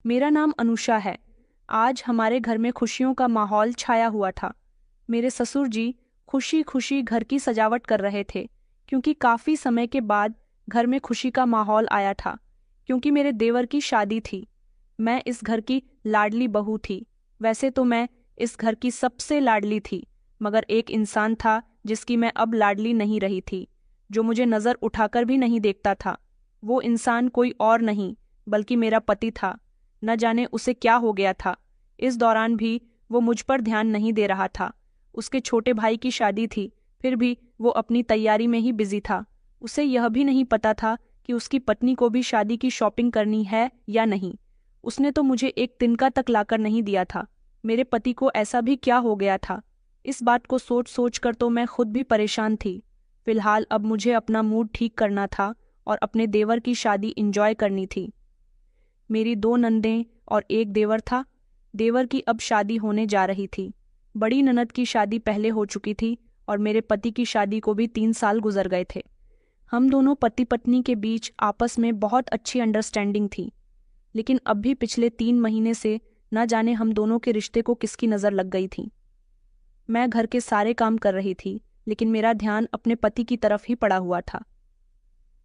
मेरा नाम अनुषा है। आज हमारे घर में खुशियों का माहौल छाया हुआ था। मेरे ससुर जी खुशी खुशी घर की सजावट कर रहे थे, क्योंकि काफी समय के बाद घर में खुशी का माहौल आया था। क्योंकि मेरे देवर की शादी थी। मैं इस घर की लाडली बहू थी। वैसे तो मैं इस घर की सबसे लाडली थी, मगर एक इंसान था जिसकी मैं अब लाडली नहीं रही थी, जो मुझे नजर उठाकर भी नहीं देखता था। वो इंसान कोई और नहीं बल्कि मेरा पति था। न जाने उसे क्या हो गया था। इस दौरान भी वो मुझ पर ध्यान नहीं दे रहा था। उसके छोटे भाई की शादी थी, फिर भी वो अपनी तैयारी में ही बिजी था। उसे यह भी नहीं पता था कि उसकी पत्नी को भी शादी की शॉपिंग करनी है या नहीं। उसने तो मुझे एक तिनका तक लाकर नहीं दिया था। मेरे पति को ऐसा भी क्या हो गया था? इस बात को सोच सोच कर तो मैं खुद भी परेशान थी। फिलहाल अब मुझे अपना मूड ठीक करना था और अपने देवर की शादी एंजॉय करनी थी। मेरी 2 नंदें और एक देवर था। देवर की अब शादी होने जा रही थी। बड़ी ननद की शादी पहले हो चुकी थी और मेरे पति की शादी को भी 3 साल गुजर गए थे। हम दोनों पति पत्नी के बीच आपस में बहुत अच्छी अंडरस्टैंडिंग थी। लेकिन अब भी पिछले 3 महीने से न जाने हम दोनों के रिश्ते को किसकी नज़र लग गई थी। मैं घर के सारे काम कर रही थी, लेकिन मेरा ध्यान अपने पति की तरफ ही पड़ा हुआ था।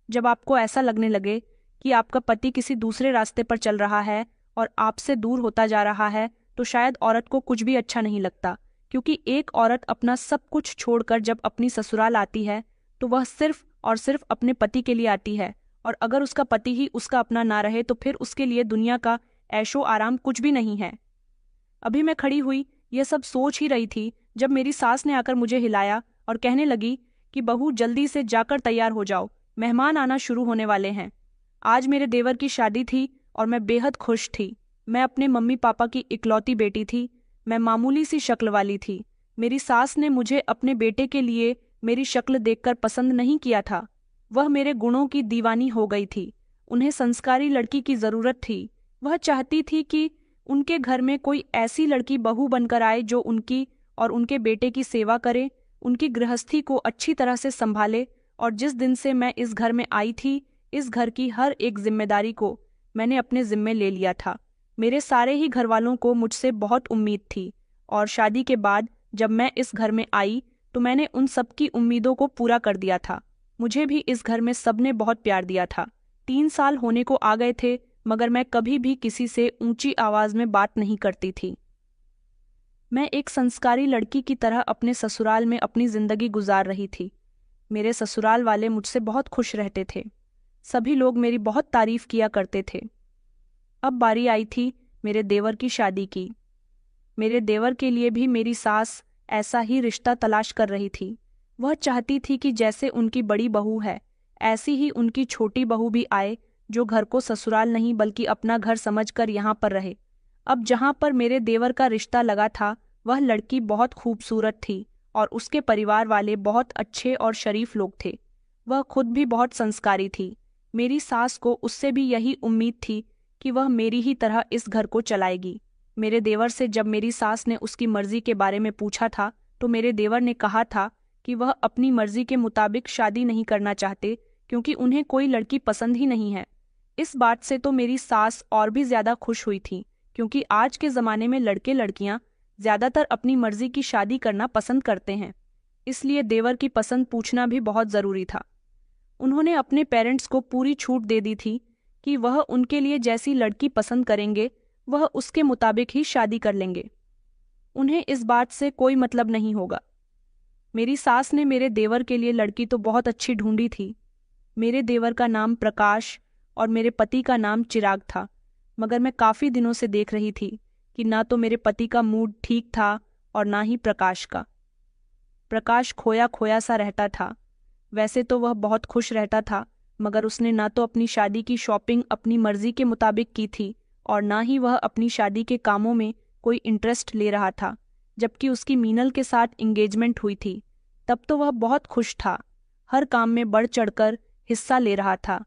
जब आपको ऐसा लगने लगे कि आपका पति किसी दूसरे रास्ते पर चल रहा है और आपसे दूर होता जा रहा है, तो शायद औरत को कुछ भी अच्छा नहीं लगता। क्योंकि एक औरत अपना सब कुछ छोड़कर जब अपनी ससुराल आती है, तो वह सिर्फ और सिर्फ अपने पति के लिए आती है। और अगर उसका पति ही उसका अपना ना रहे, तो फिर उसके लिए दुनिया का ऐशो आराम कुछ भी नहीं है। अभी मैं खड़ी हुई यह सब सोच ही रही थी, जब मेरी सास ने आकर मुझे हिलाया और कहने लगी कि बहू जल्दी से जाकर तैयार हो जाओ, मेहमान आना शुरू होने वाले हैं। आज मेरे देवर की शादी थी और मैं बेहद खुश थी। मैं अपने मम्मी पापा की इकलौती बेटी थी। मैं मामूली सी शक्ल वाली थी। मेरी सास ने मुझे अपने बेटे के लिए मेरी शक्ल देखकर पसंद नहीं किया था। वह मेरे गुणों की दीवानी हो गई थी। उन्हें संस्कारी लड़की की जरूरत थी। वह चाहती थी कि उनके घर में कोई ऐसी लड़की बहू बनकर आए जो उनकी और उनके बेटे की सेवा करे, उनकी गृहस्थी को अच्छी तरह से संभाले। और जिस दिन से मैं इस घर में आई थी, इस घर की हर एक जिम्मेदारी को मैंने अपने जिम्मे ले लिया था। मेरे सारे ही घर वालों को मुझसे बहुत उम्मीद थी, और शादी के बाद जब मैं इस घर में आई तो मैंने उन सबकी उम्मीदों को पूरा कर दिया था। मुझे भी इस घर में सबने बहुत प्यार दिया था। 3 साल होने को आ गए थे, मगर मैं कभी भी किसी से ऊंची आवाज में बात नहीं करती थी। मैं एक संस्कारी लड़की की तरह अपने ससुराल में अपनी जिंदगी गुजार रही थी। मेरे ससुराल वाले मुझसे बहुत खुश रहते थे। सभी लोग मेरी बहुत तारीफ किया करते थे। अब बारी आई थी मेरे देवर की शादी की। मेरे देवर के लिए भी मेरी सास ऐसा ही रिश्ता तलाश कर रही थी। वह चाहती थी कि जैसे उनकी बड़ी बहू है, ऐसी ही उनकी छोटी बहू भी आए, जो घर को ससुराल नहीं बल्कि अपना घर समझकर यहाँ पर रहे। अब जहाँ पर मेरे देवर का रिश्ता लगा था, वह लड़की बहुत खूबसूरत थी और उसके परिवार वाले बहुत अच्छे और शरीफ लोग थे। वह खुद भी बहुत संस्कारी थी। मेरी सास को उससे भी यही उम्मीद थी कि वह मेरी ही तरह इस घर को चलाएगी। मेरे देवर से जब मेरी सास ने उसकी मर्जी के बारे में पूछा था, तो मेरे देवर ने कहा था कि वह अपनी मर्जी के मुताबिक शादी नहीं करना चाहते, क्योंकि उन्हें कोई लड़की पसंद ही नहीं है। इस बात से तो मेरी सास और भी ज्यादा खुश हुई थी, क्योंकि आज के ज़माने में लड़के लड़कियां ज्यादातर अपनी मर्जी की शादी करना पसंद करते हैं। इसलिए देवर की पसंद पूछना भी बहुत ज़रूरी था। उन्होंने अपने पेरेंट्स को पूरी छूट दे दी थी कि वह उनके लिए जैसी लड़की पसंद करेंगे, वह उसके मुताबिक ही शादी कर लेंगे। उन्हें इस बात से कोई मतलब नहीं होगा। मेरी सास ने मेरे देवर के लिए लड़की तो बहुत अच्छी ढूंढी थी। मेरे देवर का नाम प्रकाश और मेरे पति का नाम चिराग था, मगर मैं काफ़ी दिनों से देख रही थी कि ना तो मेरे पति का मूड ठीक था और ना ही प्रकाश का। प्रकाश खोया खोया सा रहता था। वैसे तो वह बहुत खुश रहता था, मगर उसने ना तो अपनी शादी की शॉपिंग अपनी मर्जी के मुताबिक की थी और ना ही वह अपनी शादी के कामों में कोई इंटरेस्ट ले रहा था। जबकि उसकी मीनल के साथ इंगेजमेंट हुई थी, तब तो वह बहुत खुश था। हर काम में बढ़ चढ़कर हिस्सा ले रहा था।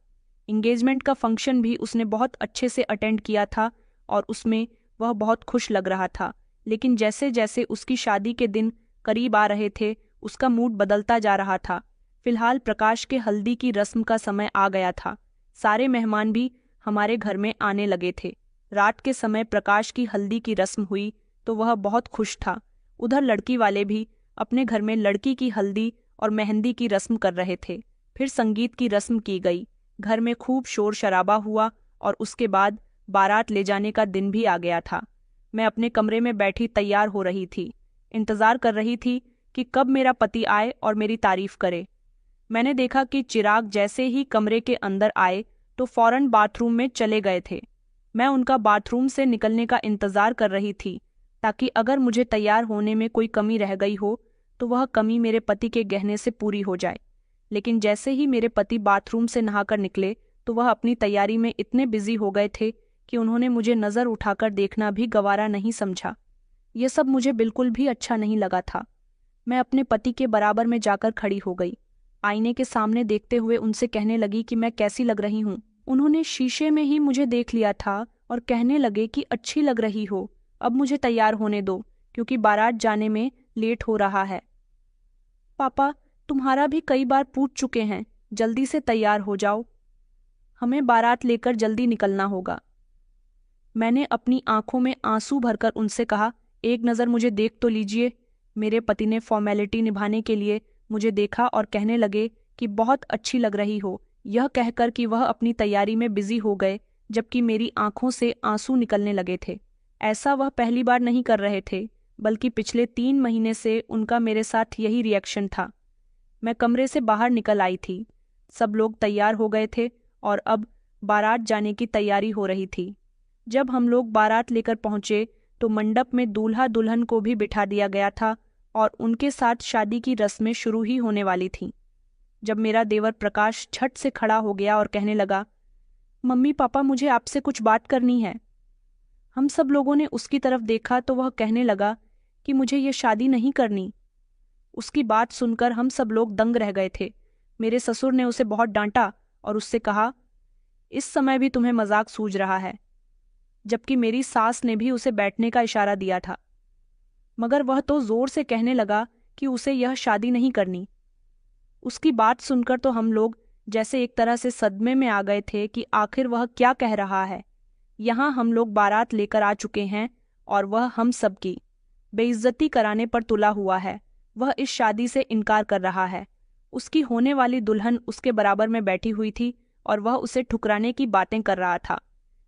इंगेजमेंट का फंक्शन भी उसने बहुत अच्छे से अटेंड किया था और उसमें वह बहुत खुश लग रहा था। लेकिन जैसे जैसे उसकी शादी के दिन करीब आ रहे थे, उसका मूड बदलता जा रहा था। फिलहाल प्रकाश के हल्दी की रस्म का समय आ गया था। सारे मेहमान भी हमारे घर में आने लगे थे। रात के समय प्रकाश की हल्दी की रस्म हुई तो वह बहुत खुश था। उधर लड़की वाले भी अपने घर में लड़की की हल्दी और मेहंदी की रस्म कर रहे थे। फिर संगीत की रस्म की गई। घर में खूब शोर शराबा हुआ और उसके बाद बारात ले जाने का दिन भी आ गया था। मैं अपने कमरे में बैठी तैयार हो रही थी, इंतजार कर रही थी कि कब मेरा पति आए और मेरी तारीफ करे। मैंने देखा कि चिराग जैसे ही कमरे के अंदर आए तो फौरन बाथरूम में चले गए थे। मैं उनका बाथरूम से निकलने का इंतजार कर रही थी ताकि अगर मुझे तैयार होने में कोई कमी रह गई हो तो वह कमी मेरे पति के गहने से पूरी हो जाए। लेकिन जैसे ही मेरे पति बाथरूम से नहाकर निकले तो वह अपनी तैयारी में इतने बिजी हो गए थे कि उन्होंने मुझे नज़र उठाकर देखना भी गवारा नहीं समझा। यह सब मुझे बिल्कुल भी अच्छा नहीं लगा था। मैं अपने पति के बराबर में जाकर खड़ी हो गई। आईने के सामने देखते हुए उनसे कहने लगी कि मैं कैसी लग रही हूँ। उन्होंने शीशे में ही मुझे देख लिया था और कहने लगे कि अच्छी लग रही हो, अब मुझे तैयार होने दो क्योंकि बारात जाने में लेट हो रहा है। पापा, तुम्हारा भी कई बार पूछ चुके हैं, जल्दी से तैयार हो जाओ, हमें बारात लेकर जल्दी निकलना होगा। मैंने अपनी आंखों में आंसू भरकर उनसे कहा, एक नज़र मुझे देख तो लीजिए। मेरे पति ने फॉर्मेलिटी निभाने के लिए मुझे देखा और कहने लगे कि बहुत अच्छी लग रही हो, यह कहकर कि वह अपनी तैयारी में बिजी हो गए, जबकि मेरी आंखों से आंसू निकलने लगे थे। ऐसा वह पहली बार नहीं कर रहे थे, बल्कि पिछले 3 महीने से उनका मेरे साथ यही रिएक्शन था। मैं कमरे से बाहर निकल आई थी। सब लोग तैयार हो गए थे और अब बारात जाने की तैयारी हो रही थी। जब हम लोग बारात लेकर पहुंचे तो मंडप में दूल्हा दुल्हन को भी बिठा दिया गया था और उनके साथ शादी की रस्में शुरू ही होने वाली थीं। जब मेरा देवर प्रकाश झट से खड़ा हो गया और कहने लगा, मम्मी पापा, मुझे आपसे कुछ बात करनी है। हम सब लोगों ने उसकी तरफ देखा तो वह कहने लगा कि मुझे ये शादी नहीं करनी। उसकी बात सुनकर हम सब लोग दंग रह गए थे। मेरे ससुर ने उसे बहुत डांटा और उससे कहा, इस समय भी तुम्हें मजाक सूझ रहा है, जबकि मेरी सास ने भी उसे बैठने का इशारा दिया था, मगर वह तो जोर से कहने लगा कि उसे यह शादी नहीं करनी। उसकी बात सुनकर तो हम लोग जैसे एक तरह से सदमे में आ गए थे कि आखिर वह क्या कह रहा है। यहाँ हम लोग बारात लेकर आ चुके हैं और वह हम सबकी बेइज्जती कराने पर तुला हुआ है। वह इस शादी से इनकार कर रहा है। उसकी होने वाली दुल्हन उसके बराबर में बैठी हुई थी और वह उसे ठुकराने की बातें कर रहा था।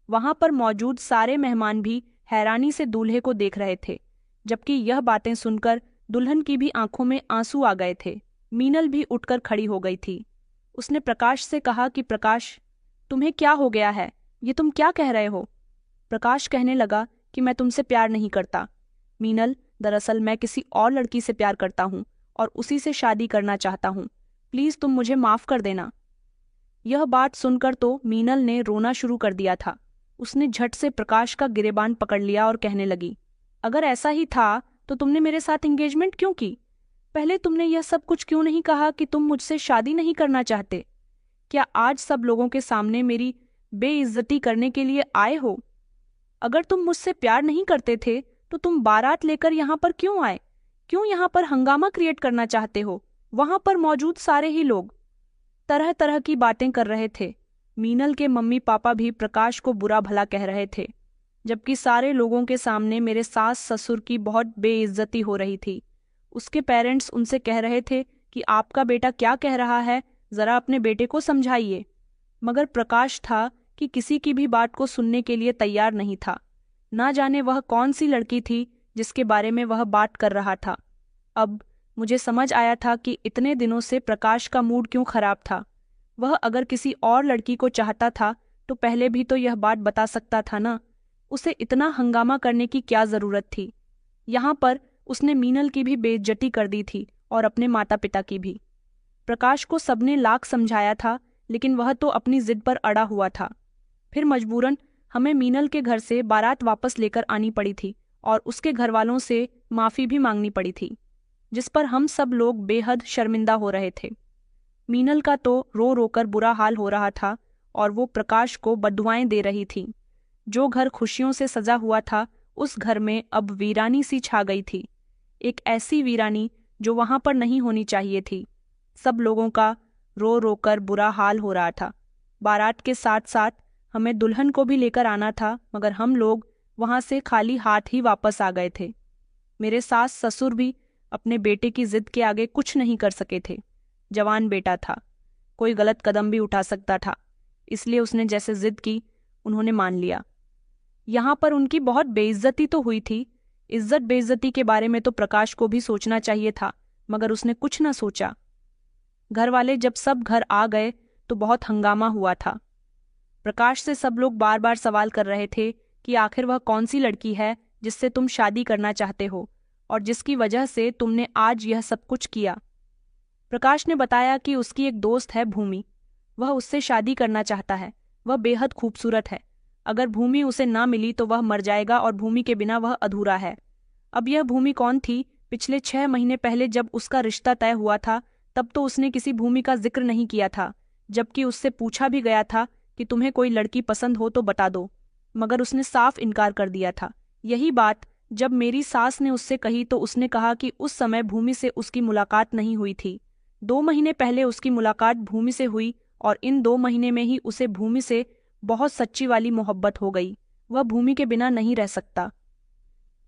वहां पर मौजूद सारे मेहमान भी हैरानी से दूल्हे को देख रहे थे, जबकि यह बातें सुनकर दुल्हन की भी आंखों में आंसू आ गए थे। मीनल भी उठकर खड़ी हो गई थी। उसने प्रकाश से कहा कि प्रकाश, तुम्हें क्या हो गया है, ये तुम क्या कह रहे हो? प्रकाश कहने लगा कि मैं तुमसे प्यार नहीं करता मीनल, दरअसल मैं किसी और लड़की से प्यार करता हूँ और उसी से शादी करना चाहता हूँ। प्लीज तुम मुझे माफ कर देना। यह बात सुनकर तो मीनल ने रोना शुरू कर दिया था। उसने झट से प्रकाश का गिरेबान पकड़ लिया और कहने लगी, अगर ऐसा ही था तो तुमने मेरे साथ एंगेजमेंट क्यों की? पहले तुमने यह सब कुछ क्यों नहीं कहा कि तुम मुझसे शादी नहीं करना चाहते? क्या आज सब लोगों के सामने मेरी बेइज्जती करने के लिए आए हो? अगर तुम मुझसे प्यार नहीं करते थे तो तुम बारात लेकर यहाँ पर क्यों आए? क्यों यहाँ पर हंगामा क्रिएट करना चाहते हो? वहां पर मौजूद सारे ही लोग तरह तरह की बातें कर रहे थे। मीनल के मम्मी पापा भी प्रकाश को बुरा भला कह रहे थे, जबकि सारे लोगों के सामने मेरे सास ससुर की बहुत बेइज्जती हो रही थी। उसके पेरेंट्स उनसे कह रहे थे कि आपका बेटा क्या कह रहा है, जरा अपने बेटे को समझाइए। मगर प्रकाश था कि किसी की भी बात को सुनने के लिए तैयार नहीं था। ना जाने वह कौन सी लड़की थी जिसके बारे में वह बात कर रहा था। अब मुझे समझ आया था कि इतने दिनों से प्रकाश का मूड क्यों खराब था। वह अगर किसी और लड़की को चाहता था तो पहले भी तो यह बात बता सकता था ना। उसे इतना हंगामा करने की क्या जरूरत थी? यहाँ पर उसने मीनल की भी बेइज्जती कर दी थी और अपने माता पिता की भी। प्रकाश को सबने लाख समझाया था, लेकिन वह तो अपनी जिद पर अड़ा हुआ था। फिर मजबूरन हमें मीनल के घर से बारात वापस लेकर आनी पड़ी थी और उसके घर वालों से माफ़ी भी मांगनी पड़ी थी, जिस पर हम सब लोग बेहद शर्मिंदा हो रहे थे। मीनल का तो रो रो कर बुरा हाल हो रहा था और वो प्रकाश को बद्दुआएं दे रही थी। जो घर खुशियों से सजा हुआ था उस घर में अब वीरानी सी छा गई थी, एक ऐसी वीरानी जो वहां पर नहीं होनी चाहिए थी। सब लोगों का रो रो कर बुरा हाल हो रहा था। बारात के साथ साथ हमें दुल्हन को भी लेकर आना था, मगर हम लोग वहां से खाली हाथ ही वापस आ गए थे। मेरे सास ससुर भी अपने बेटे की जिद के आगे कुछ नहीं कर सके थे। जवान बेटा था, कोई गलत कदम भी उठा सकता था, इसलिए उसने जैसे जिद की उन्होंने मान लिया। यहाँ पर उनकी बहुत बेइज्जती तो हुई थी। इज्जत बेइज्जती के बारे में तो प्रकाश को भी सोचना चाहिए था, मगर उसने कुछ न सोचा। घर वाले जब सब घर आ गए तो बहुत हंगामा हुआ था। प्रकाश से सब लोग बार बार सवाल कर रहे थे कि आखिर वह कौन सी लड़की है जिससे तुम शादी करना चाहते हो और जिसकी वजह से तुमने आज यह सब कुछ किया। प्रकाश ने बताया कि उसकी एक दोस्त है भूमि, वह उससे शादी करना चाहता है। वह बेहद खूबसूरत है, अगर भूमि उसे ना मिली तो वह मर जाएगा और भूमि के बिना वह अधूरा है। अब यह भूमि कौन थी? पिछले 6 महीने पहले जब उसका रिश्ता तय हुआ था तब तो उसने किसी भूमि का जिक्र नहीं किया था, जबकि उससे पूछा भी गया था कि तुम्हें कोई लड़की पसंद हो तो बता दो, मगर उसने साफ इनकार कर दिया था। यही बात जब मेरी सास ने उससे कही तो उसने कहा कि उस समय भूमि से उसकी मुलाकात नहीं हुई थी। 2 महीने पहले उसकी मुलाकात भूमि से हुई और इन 2 महीने में ही उसे भूमि से बहुत सच्ची वाली मोहब्बत हो गई। वह भूमि के बिना नहीं रह सकता।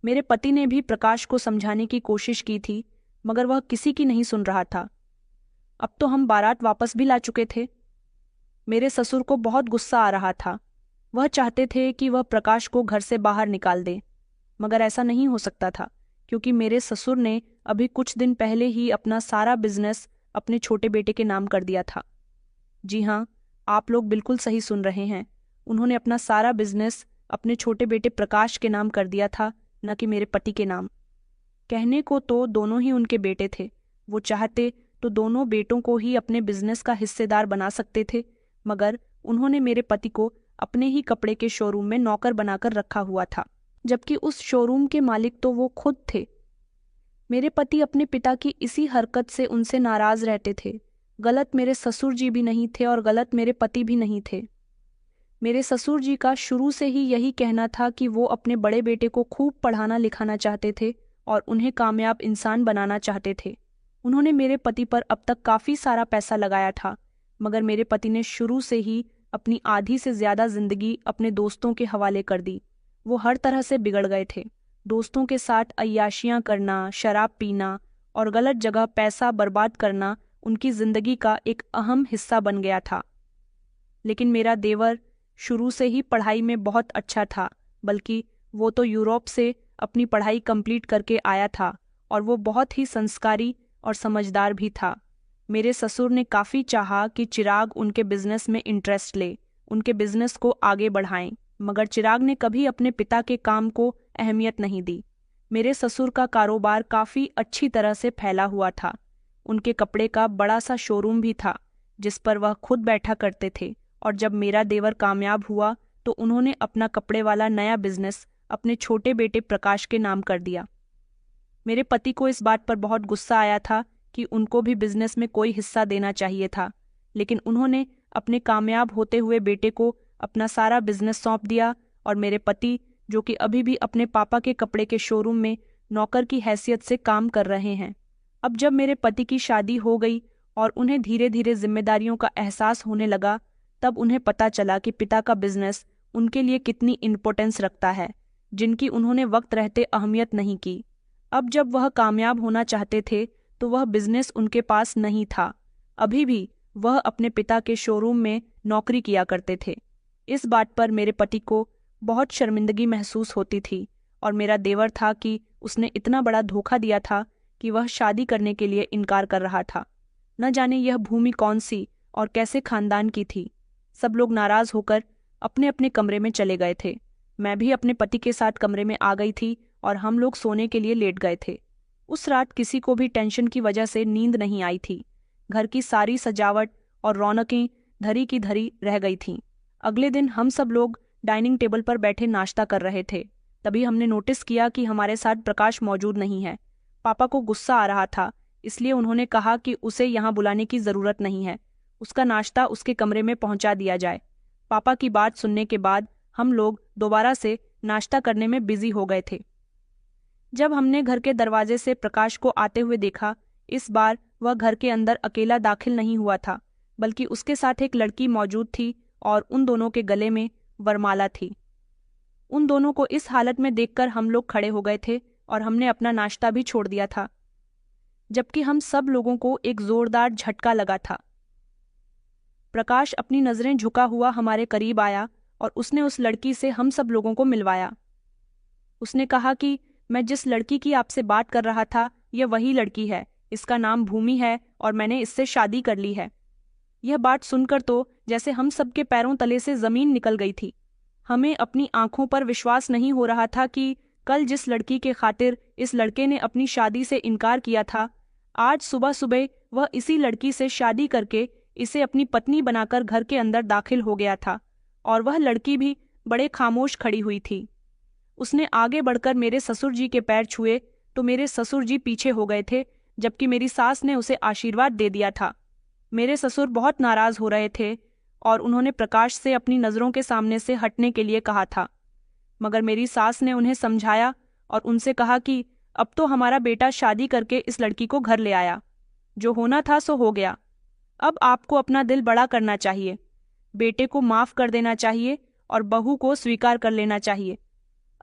मेरे पति ने भी प्रकाश को समझाने की कोशिश की थी, मगर वह किसी की नहीं सुन रहा था। अब तो हम बारात वापस भी ला चुके थे। मेरे ससुर को बहुत गुस्सा आ रहा था। वह चाहते थे कि वह प्रकाश को घर से बाहर निकाल दे, मगर ऐसा नहीं हो सकता था, क्योंकि मेरे ससुर ने अभी कुछ दिन पहले ही अपना सारा बिजनेस अपने छोटे बेटे के नाम कर दिया था। जी हाँ, आप लोग बिल्कुल सही सुन रहे हैं। उन्होंने अपना सारा बिजनेस अपने छोटे बेटे प्रकाश के नाम कर दिया था, न कि मेरे पति के नाम। कहने को तो दोनों ही उनके बेटे थे। वो चाहते तो दोनों बेटों को ही अपने बिजनेस का हिस्सेदार बना सकते थे, मगर उन्होंने मेरे पति को अपने ही कपड़े के शोरूम में नौकर बनाकर रखा हुआ था, जबकि उस शोरूम के मालिक तो वो खुद थे। मेरे पति अपने पिता की इसी हरकत से उनसे नाराज रहते थे। गलत मेरे ससुर जी भी नहीं थे और गलत मेरे पति भी नहीं थे। मेरे ससुर जी का शुरू से ही यही कहना था कि वो अपने बड़े बेटे को खूब पढ़ाना लिखाना चाहते थे और उन्हें कामयाब इंसान बनाना चाहते थे। उन्होंने मेरे पति पर अब तक काफ़ी सारा पैसा लगाया था, मगर मेरे पति ने शुरू से ही अपनी आधी से ज़्यादा जिंदगी अपने दोस्तों के हवाले कर दी। वो हर तरह से बिगड़ गए थे। दोस्तों के साथ अय्याशियाँ करना, शराब पीना और गलत जगह पैसा बर्बाद करना उनकी जिंदगी का एक अहम हिस्सा बन गया था। लेकिन मेरा देवर शुरू से ही पढ़ाई में बहुत अच्छा था, बल्कि वो तो यूरोप से अपनी पढ़ाई कंप्लीट करके आया था और वो बहुत ही संस्कारी और समझदार भी था। मेरे ससुर ने काफ़ी चाहा कि चिराग उनके बिजनेस में इंटरेस्ट ले, उनके बिजनेस को आगे बढ़ाएं, मगर चिराग ने कभी अपने पिता के काम को अहमियत नहीं दी। मेरे ससुर का कारोबार काफ़ी अच्छी तरह से फैला हुआ था। उनके कपड़े का बड़ा सा शोरूम भी था जिस पर वह खुद बैठा करते थे, और जब मेरा देवर कामयाब हुआ तो उन्होंने अपना कपड़े वाला नया बिजनेस अपने छोटे बेटे प्रकाश के नाम कर दिया। मेरे पति को इस बात पर बहुत गुस्सा आया था कि उनको भी बिजनेस में कोई हिस्सा देना चाहिए था, लेकिन उन्होंने अपने कामयाब होते हुए बेटे को अपना सारा बिजनेस सौंप दिया और मेरे पति, जो कि अभी भी अपने पापा के कपड़े के शोरूम में नौकर की हैसियत से काम कर रहे हैं। अब जब मेरे पति की शादी हो गई और उन्हें धीरे धीरे जिम्मेदारियों का एहसास होने लगा, तब उन्हें पता चला कि पिता का बिजनेस उनके लिए कितनी इम्पोर्टेंस रखता है, जिनकी उन्होंने वक्त रहते अहमियत नहीं की। अब जब वह कामयाब होना चाहते थे तो वह बिजनेस उनके पास नहीं था। अभी भी वह अपने पिता के शोरूम में नौकरी किया करते थे। इस बात पर मेरे पति को बहुत शर्मिंदगी महसूस होती थी और मेरा देवर था कि उसने इतना बड़ा धोखा दिया था कि वह शादी करने के लिए इनकार कर रहा था। न जाने यह भूमि कौन सी और कैसे खानदान की थी। सब लोग नाराज होकर अपने अपने कमरे में चले गए थे। मैं भी अपने पति के साथ कमरे में आ गई थी और हम लोग सोने के लिए लेट गए थे। उस रात किसी को भी टेंशन की वजह से नींद नहीं आई थी। घर की सारी सजावट और रौनकें धरी की धरी रह गई थीं। अगले दिन हम सब लोग डाइनिंग टेबल पर बैठे नाश्ता कर रहे थे। तभी हमने नोटिस किया कि हमारे साथ प्रकाश मौजूद नहीं है। पापा को गुस्सा आ रहा था, इसलिए उन्होंने कहा कि उसे यहाँ बुलाने की ज़रूरत नहीं है, उसका नाश्ता उसके कमरे में पहुंचा दिया जाए। पापा की बात सुनने के बाद हम लोग दोबारा से नाश्ता करने में बिजी हो गए थे। जब हमने घर के दरवाजे से प्रकाश को आते हुए देखा, इस बार वह घर के अंदर अकेला दाखिल नहीं हुआ था, बल्कि उसके साथ एक लड़की मौजूद थी और उन दोनों के गले में वरमाला थी। उन दोनों को इस हालत में देखकर हम लोग खड़े हो गए थे और हमने अपना नाश्ता भी छोड़ दिया था, जबकि हम सब लोगों को एक जोरदार झटका लगा था। प्रकाश अपनी नजरें झुका हुआ हमारे करीब आया और उसने उस लड़की से हम सब लोगों को मिलवाया। उसने कहा कि मैं जिस लड़की की आपसे बात कर रहा था यह वही लड़की है, इसका नाम भूमि है और मैंने इससे शादी कर ली है। यह बात सुनकर तो जैसे हम सबके पैरों तले से जमीन निकल गई थी। हमें अपनी आंखों पर विश्वास नहीं हो रहा था कि कल जिस लड़की के खातिर इस लड़के ने अपनी शादी से इनकार किया था, आज सुबह सुबह वह इसी लड़की से शादी करके इसे अपनी पत्नी बनाकर घर के अंदर दाखिल हो गया था। और वह लड़की भी बड़े खामोश खड़ी हुई थी। उसने आगे बढ़कर मेरे ससुर जी के पैर छुए तो मेरे ससुर जी पीछे हो गए थे, जबकि मेरी सास ने उसे आशीर्वाद दे दिया था। मेरे ससुर बहुत नाराज हो रहे थे और उन्होंने प्रकाश से अपनी नज़रों के सामने से हटने के लिए कहा था, मगर मेरी सास ने उन्हें समझाया और उनसे कहा कि अब तो हमारा बेटा शादी करके इस लड़की को घर ले आया, जो होना था सो हो गया। अब आपको अपना दिल बड़ा करना चाहिए, बेटे को माफ कर देना चाहिए और बहू को स्वीकार कर लेना चाहिए।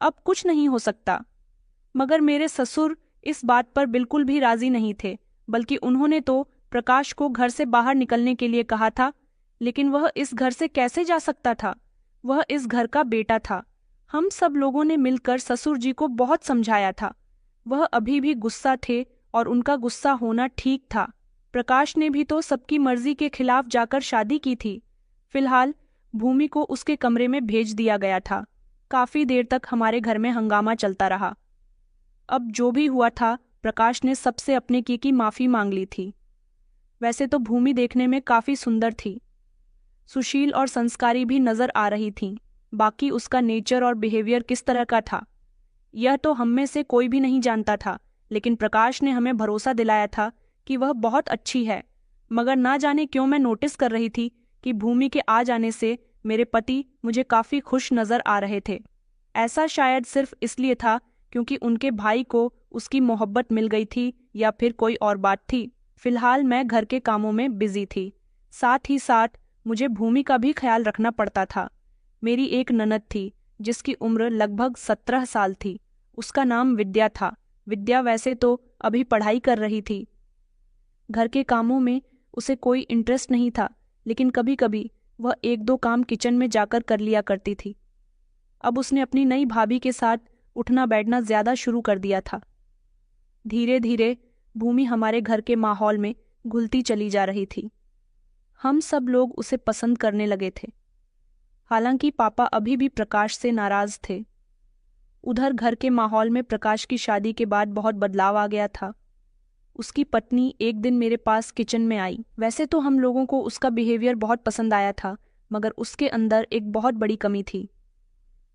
अब कुछ नहीं हो सकता। मगर मेरे ससुर इस बात पर बिल्कुल भी राजी नहीं थे, बल्कि उन्होंने तो प्रकाश को घर से बाहर निकलने के लिए कहा था। लेकिन वह इस घर से कैसे जा सकता था? वह इस घर का बेटा था। हम सब लोगों ने मिलकर ससुर जी को बहुत समझाया था। वह अभी भी गुस्सा थे और उनका गुस्सा होना ठीक था। प्रकाश ने भी तो सबकी मर्जी के खिलाफ जाकर शादी की थी। फिलहाल भूमि को उसके कमरे में भेज दिया गया था। काफी देर तक हमारे घर में हंगामा चलता रहा। अब जो भी हुआ था, प्रकाश ने सबसे अपने की माफी मांग ली थी। वैसे तो भूमि देखने में काफी सुंदर थी, सुशील और संस्कारी भी नजर आ रही थी। बाकी उसका नेचर और बिहेवियर किस तरह का था यह तो हम में से कोई भी नहीं जानता था, लेकिन प्रकाश ने हमें भरोसा दिलाया था कि वह बहुत अच्छी है। मगर ना जाने क्यों मैं नोटिस कर रही थी कि भूमि के आ जाने से मेरे पति मुझे काफी खुश नजर आ रहे थे। ऐसा शायद सिर्फ इसलिए था क्योंकि उनके भाई को उसकी मोहब्बत मिल गई थी, या फिर कोई और बात थी। फिलहाल मैं घर के कामों में बिजी थी, साथ ही साथ मुझे भूमि का भी ख्याल रखना पड़ता था। मेरी एक ननद थी जिसकी उम्र लगभग 17 साल थी। उसका नाम विद्या था। विद्या वैसे तो अभी पढ़ाई कर रही थी। घर के कामों में उसे कोई इंटरेस्ट नहीं था, लेकिन कभी कभी वह एक दो काम किचन में जाकर कर लिया करती थी। अब उसने अपनी नई भाभी के साथ उठना बैठना ज्यादा शुरू कर दिया था। धीरे धीरे भूमि हमारे घर के माहौल में घुलती चली जा रही थी। हम सब लोग उसे पसंद करने लगे थे। हालांकि पापा अभी भी प्रकाश से नाराज थे। उधर घर के माहौल में प्रकाश की शादी के बाद बहुत बदलाव आ गया था। उसकी पत्नी एक दिन मेरे पास किचन में आई। वैसे तो हम लोगों को उसका बिहेवियर बहुत पसंद आया था, मगर उसके अंदर एक बहुत बड़ी कमी थी।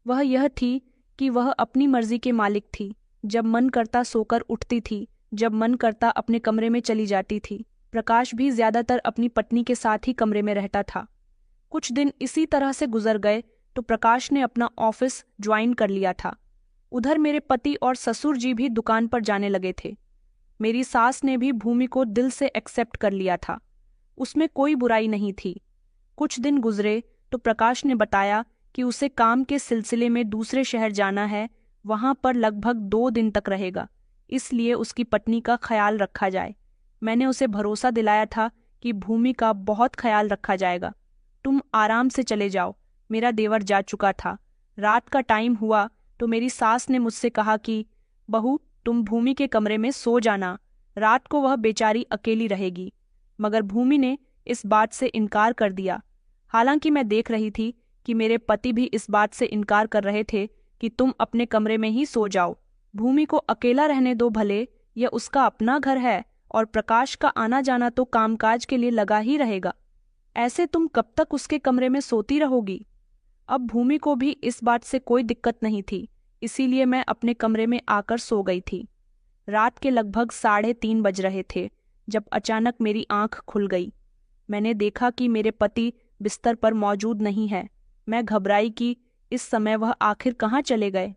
वह यह थी कि वह अपनी मर्जी के मालिक थी। जब मन करता सोकर उठती थी, जब मन करता अपने कमरे में चली जाती थी। प्रकाश भी ज्यादातर अपनी पत्नी के साथ ही कमरे में रहता था। कुछ दिन इसी तरह से गुजर गए तो प्रकाश ने अपना ऑफिस ज्वाइन कर लिया था। उधर मेरे पति और ससुर जी भी दुकान पर जाने लगे थे। मेरी सास ने भी भूमि को दिल से एक्सेप्ट कर लिया था। उसमें कोई बुराई नहीं थी। कुछ दिन गुजरे तो प्रकाश ने बताया कि उसे काम के सिलसिले में दूसरे शहर जाना है, वहां पर लगभग 2 दिन तक रहेगा, इसलिए उसकी पत्नी का ख्याल रखा जाए। मैंने उसे भरोसा दिलाया था कि भूमि का बहुत ख्याल रखा जाएगा, तुम आराम से चले जाओ। मेरा देवर जा चुका था। रात का टाइम हुआ तो मेरी सास ने मुझसे कहा कि बहू, तुम भूमि के कमरे में सो जाना, रात को वह बेचारी अकेली रहेगी। मगर भूमि ने इस बात से इनकार कर दिया। हालांकि मैं देख रही थी कि मेरे पति भी इस बात से इनकार कर रहे थे कि तुम अपने कमरे में ही सो जाओ, भूमि को अकेला रहने दो, भले यह उसका अपना घर है और प्रकाश का आना जाना तो कामकाज के लिए लगा ही रहेगा। ऐसे तुम कब तक उसके कमरे में सोती रहोगी? अब भूमि को भी इस बात से कोई दिक्कत नहीं थी, इसीलिए मैं अपने कमरे में आकर सो गई थी। रात के लगभग 3:30 बज रहे थे जब अचानक मेरी आंख खुल गई। मैंने देखा कि मेरे पति बिस्तर पर मौजूद नहीं है। मैं घबराई कि इस समय वह आखिर कहाँ चले गए।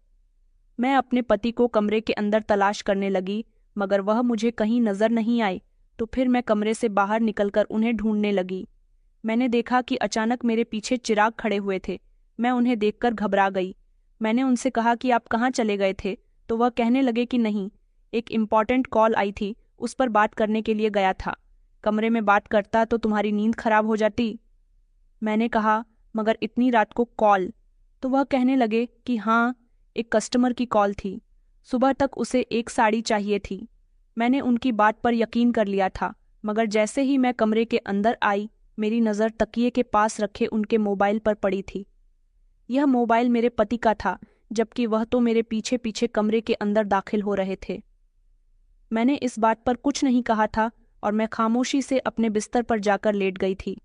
मैं अपने पति को कमरे के अंदर तलाश करने लगी, मगर वह मुझे कहीं नजर नहीं आए। तो फिर मैं कमरे से बाहर निकलकर उन्हें ढूंढने लगी। मैंने देखा कि अचानक मेरे पीछे चिराग खड़े हुए थे। मैं उन्हें देखकर घबरा गई। मैंने उनसे कहा कि आप कहाँ चले गए थे, तो वह कहने लगे कि नहीं, एक इम्पॉर्टेंट कॉल आई थी, उस पर बात करने के लिए गया था। कमरे में बात करता तो तुम्हारी नींद खराब हो जाती। मैंने कहा, मगर इतनी रात को कॉल? तो वह कहने लगे कि हाँ, एक कस्टमर की कॉल थी। सुबह तक उसे एक साड़ी चाहिए थी। मैंने उनकी बात पर यकीन कर लिया था, मगर जैसे ही मैं कमरे के अंदर आई, मेरी नज़र तकिए के पास रखे उनके मोबाइल पर पड़ी थी। यह मोबाइल मेरे पति का था, जबकि वह तो मेरे पीछे पीछे कमरे के अंदर दाखिल हो रहे थे। मैंने इस बात पर कुछ नहीं कहा था और मैं खामोशी से अपने बिस्तर पर जाकर लेट गई थी।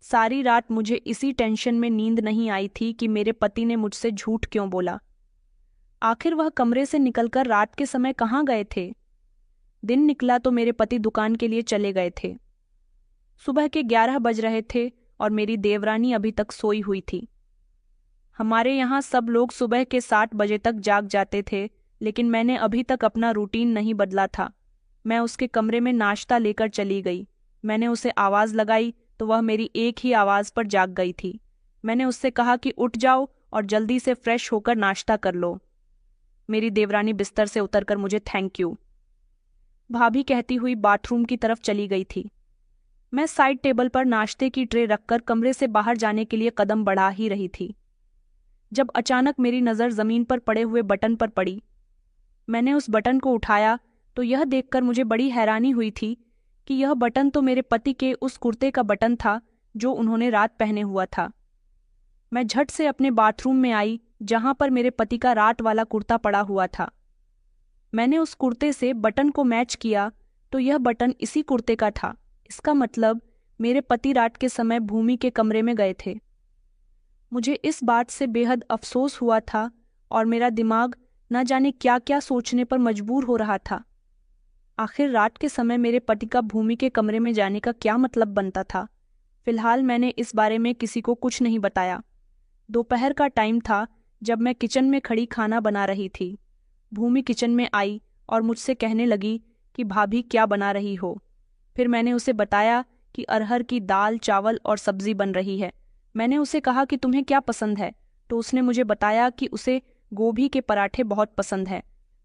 सारी रात मुझे इसी टेंशन में नींद नहीं आई थी कि मेरे पति ने मुझसे झूठ क्यों बोला। आखिर वह कमरे से निकलकर रात के समय कहाँ गए थे? दिन निकला तो मेरे पति दुकान के लिए चले गए थे। सुबह के 11 बज रहे थे और मेरी देवरानी अभी तक सोई हुई थी। हमारे यहाँ सब लोग सुबह के 7 बजे तक जाग जाते थे, लेकिन मैंने अभी तक अपना रूटीन नहीं बदला था। मैं उसके कमरे में नाश्ता लेकर चली गई। मैंने उसे आवाज़ लगाई तो वह मेरी एक ही आवाज़ पर जाग गई थी। मैंने उससे कहा कि उठ जाओ और जल्दी से फ्रेश होकर नाश्ता कर लो। मेरी देवरानी बिस्तर से उतरकर मुझे थैंक यू भाभी कहती हुई बाथरूम की तरफ चली गई थी। मैं साइड टेबल पर नाश्ते की ट्रे रखकर कमरे से बाहर जाने के लिए कदम बढ़ा ही रही थी, जब अचानक मेरी नज़र ज़मीन पर पड़े हुए बटन पर पड़ी। मैंने उस बटन को उठाया तो यह देखकर मुझे बड़ी हैरानी हुई थी कि यह बटन तो मेरे पति के उस कुर्ते का बटन था जो उन्होंने रात पहने हुआ था। मैं झट से अपने बाथरूम में आई, जहां पर मेरे पति का रात वाला कुर्ता पड़ा हुआ था। मैंने उस कुर्ते से बटन को मैच किया तो यह बटन इसी कुर्ते का था। इसका मतलब मेरे पति रात के समय भूमि के कमरे में गए थे। मुझे इस बात से बेहद अफसोस हुआ था और मेरा दिमाग न जाने क्या क्या सोचने पर मजबूर हो रहा था। आखिर रात के समय मेरे पति का भूमि के कमरे में जाने का क्या मतलब बनता था? फिलहाल मैंने इस बारे में किसी को कुछ नहीं बताया। दोपहर का टाइम था जब मैं किचन में खड़ी खाना बना रही थी। भूमि किचन में आई और मुझसे कहने लगी कि भाभी क्या बना रही हो। फिर मैंने उसे बताया कि अरहर की दाल, चावल और सब्जी बन रही है। मैंने उसे कहा कि तुम्हें क्या पसंद है, तो उसने मुझे बताया कि उसे गोभी के पराठे बहुत पसंद है।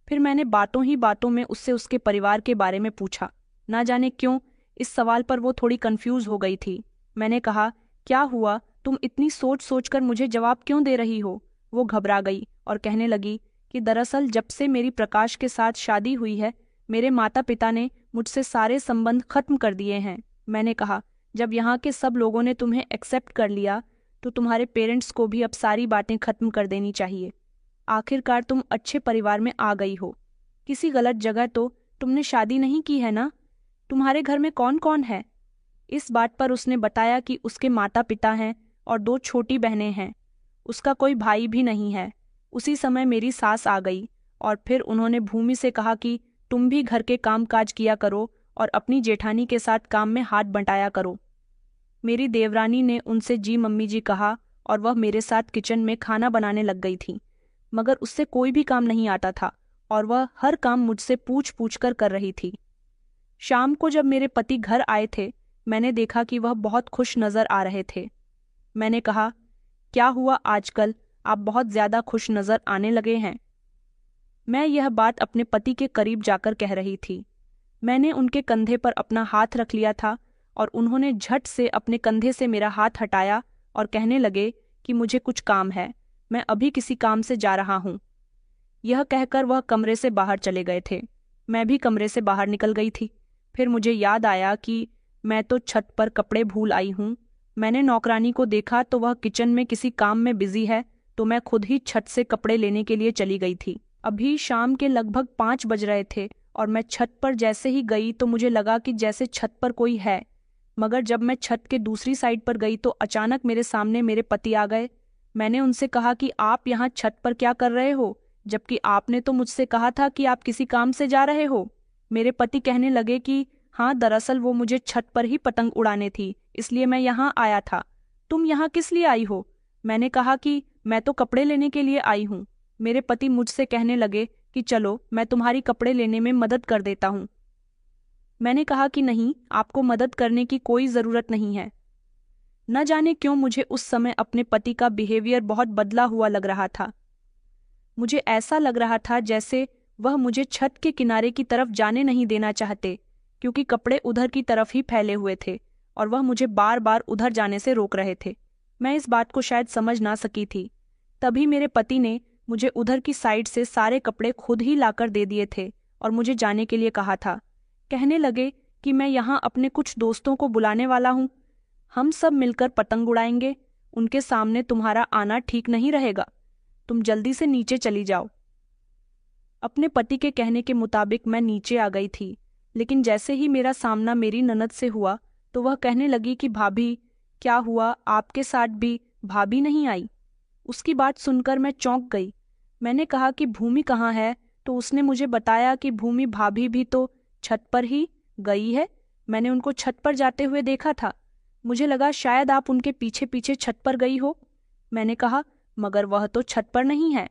फिर मैंने बातों ही बातों में उससे उसके परिवार के बारे में पूछा। ना जाने क्यों इस सवाल पर वो थोड़ी कंफ्यूज हो गई थी। मैंने कहा, क्या हुआ, तुम इतनी सोच सोच कर मुझे जवाब क्यों दे रही हो? वो घबरा गई और कहने लगी कि दरअसल जब से मेरी प्रकाश के साथ शादी हुई है, मेरे माता पिता ने मुझसे सारे संबंध खत्म कर दिए हैं। मैंने कहा, जब यहाँ के सब लोगों ने तुम्हें एक्सेप्ट कर लिया तो तुम्हारे पेरेंट्स को भी अब सारी बातें खत्म कर देनी चाहिए। आखिरकार तुम अच्छे परिवार में आ गई हो। किसी गलत जगह तो तुमने शादी नहीं की है ना? तुम्हारे घर में कौन कौन है? इस बात पर उसने बताया कि उसके माता पिता हैं और 2 छोटी बहनें हैं। उसका कोई भाई भी नहीं है। उसी समय मेरी सास आ गई और फिर उन्होंने भूमि से कहा कि तुम भी घर के काम काज किया करो और अपनी जेठानी के साथ काम में हाथ बंटाया करो। मेरी देवरानी ने उनसे जी मम्मी जी कहा और वह मेरे साथ किचन में खाना बनाने लग गई थी, मगर उससे कोई भी काम नहीं आता था और वह हर काम मुझसे पूछ पूछ कर रही थी। शाम को जब मेरे पति घर आए थे, मैंने देखा कि वह बहुत खुश नजर आ रहे थे। मैंने कहा, क्या हुआ आजकल, आप बहुत ज्यादा खुश नजर आने लगे हैं। मैं यह बात अपने पति के करीब जाकर कह रही थी। मैंने उनके कंधे पर अपना हाथ रख लिया था और उन्होंने झट से अपने कंधे से मेरा हाथ हटाया और कहने लगे कि मुझे कुछ काम है, मैं अभी किसी काम से जा रहा हूँ। यह कहकर वह कमरे से बाहर चले गए थे। मैं भी कमरे से बाहर निकल गई थी। फिर मुझे याद आया कि मैं तो छत पर कपड़े भूल आई हूँ। मैंने नौकरानी को देखा तो वह किचन में किसी काम में बिजी है, तो मैं खुद ही छत से कपड़े लेने के लिए चली गई थी। अभी शाम के लगभग 5 बज रहे थे और मैं छत पर जैसे ही गई तो मुझे लगा कि जैसे छत पर कोई है, मगर जब मैं छत के दूसरी साइड पर गई तो अचानक मेरे सामने मेरे पति आ गए। मैंने उनसे कहा कि आप यहाँ छत पर क्या कर रहे हो, जबकि आपने तो मुझसे कहा था कि आप किसी काम से जा रहे हो। मेरे पति कहने लगे कि हाँ, दरअसल वो मुझे छत पर ही पतंग उड़ाने थी, इसलिए मैं यहाँ आया था। तुम यहाँ किस लिए आई हो? मैंने कहा कि मैं तो कपड़े लेने के लिए आई हूँ। मेरे पति मुझसे कहने लगे कि चलो मैं तुम्हारी कपड़े लेने में मदद कर देता हूँ। मैंने कहा कि नहीं, आपको मदद करने की कोई ज़रूरत नहीं है। न जाने क्यों मुझे उस समय अपने पति का बिहेवियर बहुत बदला हुआ लग रहा था। मुझे ऐसा लग रहा था जैसे वह मुझे छत के किनारे की तरफ जाने नहीं देना चाहते, क्योंकि कपड़े उधर की तरफ ही फैले हुए थे और वह मुझे बार बार उधर जाने से रोक रहे थे। मैं इस बात को शायद समझ ना सकी थी। तभी मेरे पति ने मुझे उधर की साइड से सारे कपड़े खुद ही लाकर दे दिए थे और मुझे जाने के लिए कहा था। कहने लगे कि मैं यहाँ अपने कुछ दोस्तों को बुलाने वाला हूँ, हम सब मिलकर पतंग उड़ाएंगे, उनके सामने तुम्हारा आना ठीक नहीं रहेगा, तुम जल्दी से नीचे चली जाओ। अपने पति के कहने के मुताबिक मैं नीचे आ गई थी, लेकिन जैसे ही मेरा सामना मेरी ननद से हुआ तो वह कहने लगी कि भाभी, क्या हुआ, आपके साथ भी भाभी नहीं आई? उसकी बात सुनकर मैं चौंक गई। मैंने कहा कि भूमि कहाँ है, तो उसने मुझे बताया कि भूमि भाभी भी तो छत पर ही गई है, मैंने उनको छत पर जाते हुए देखा था, मुझे लगा शायद आप उनके पीछे पीछे छत पर गई हो। मैंने कहा, मगर वह तो छत पर नहीं है।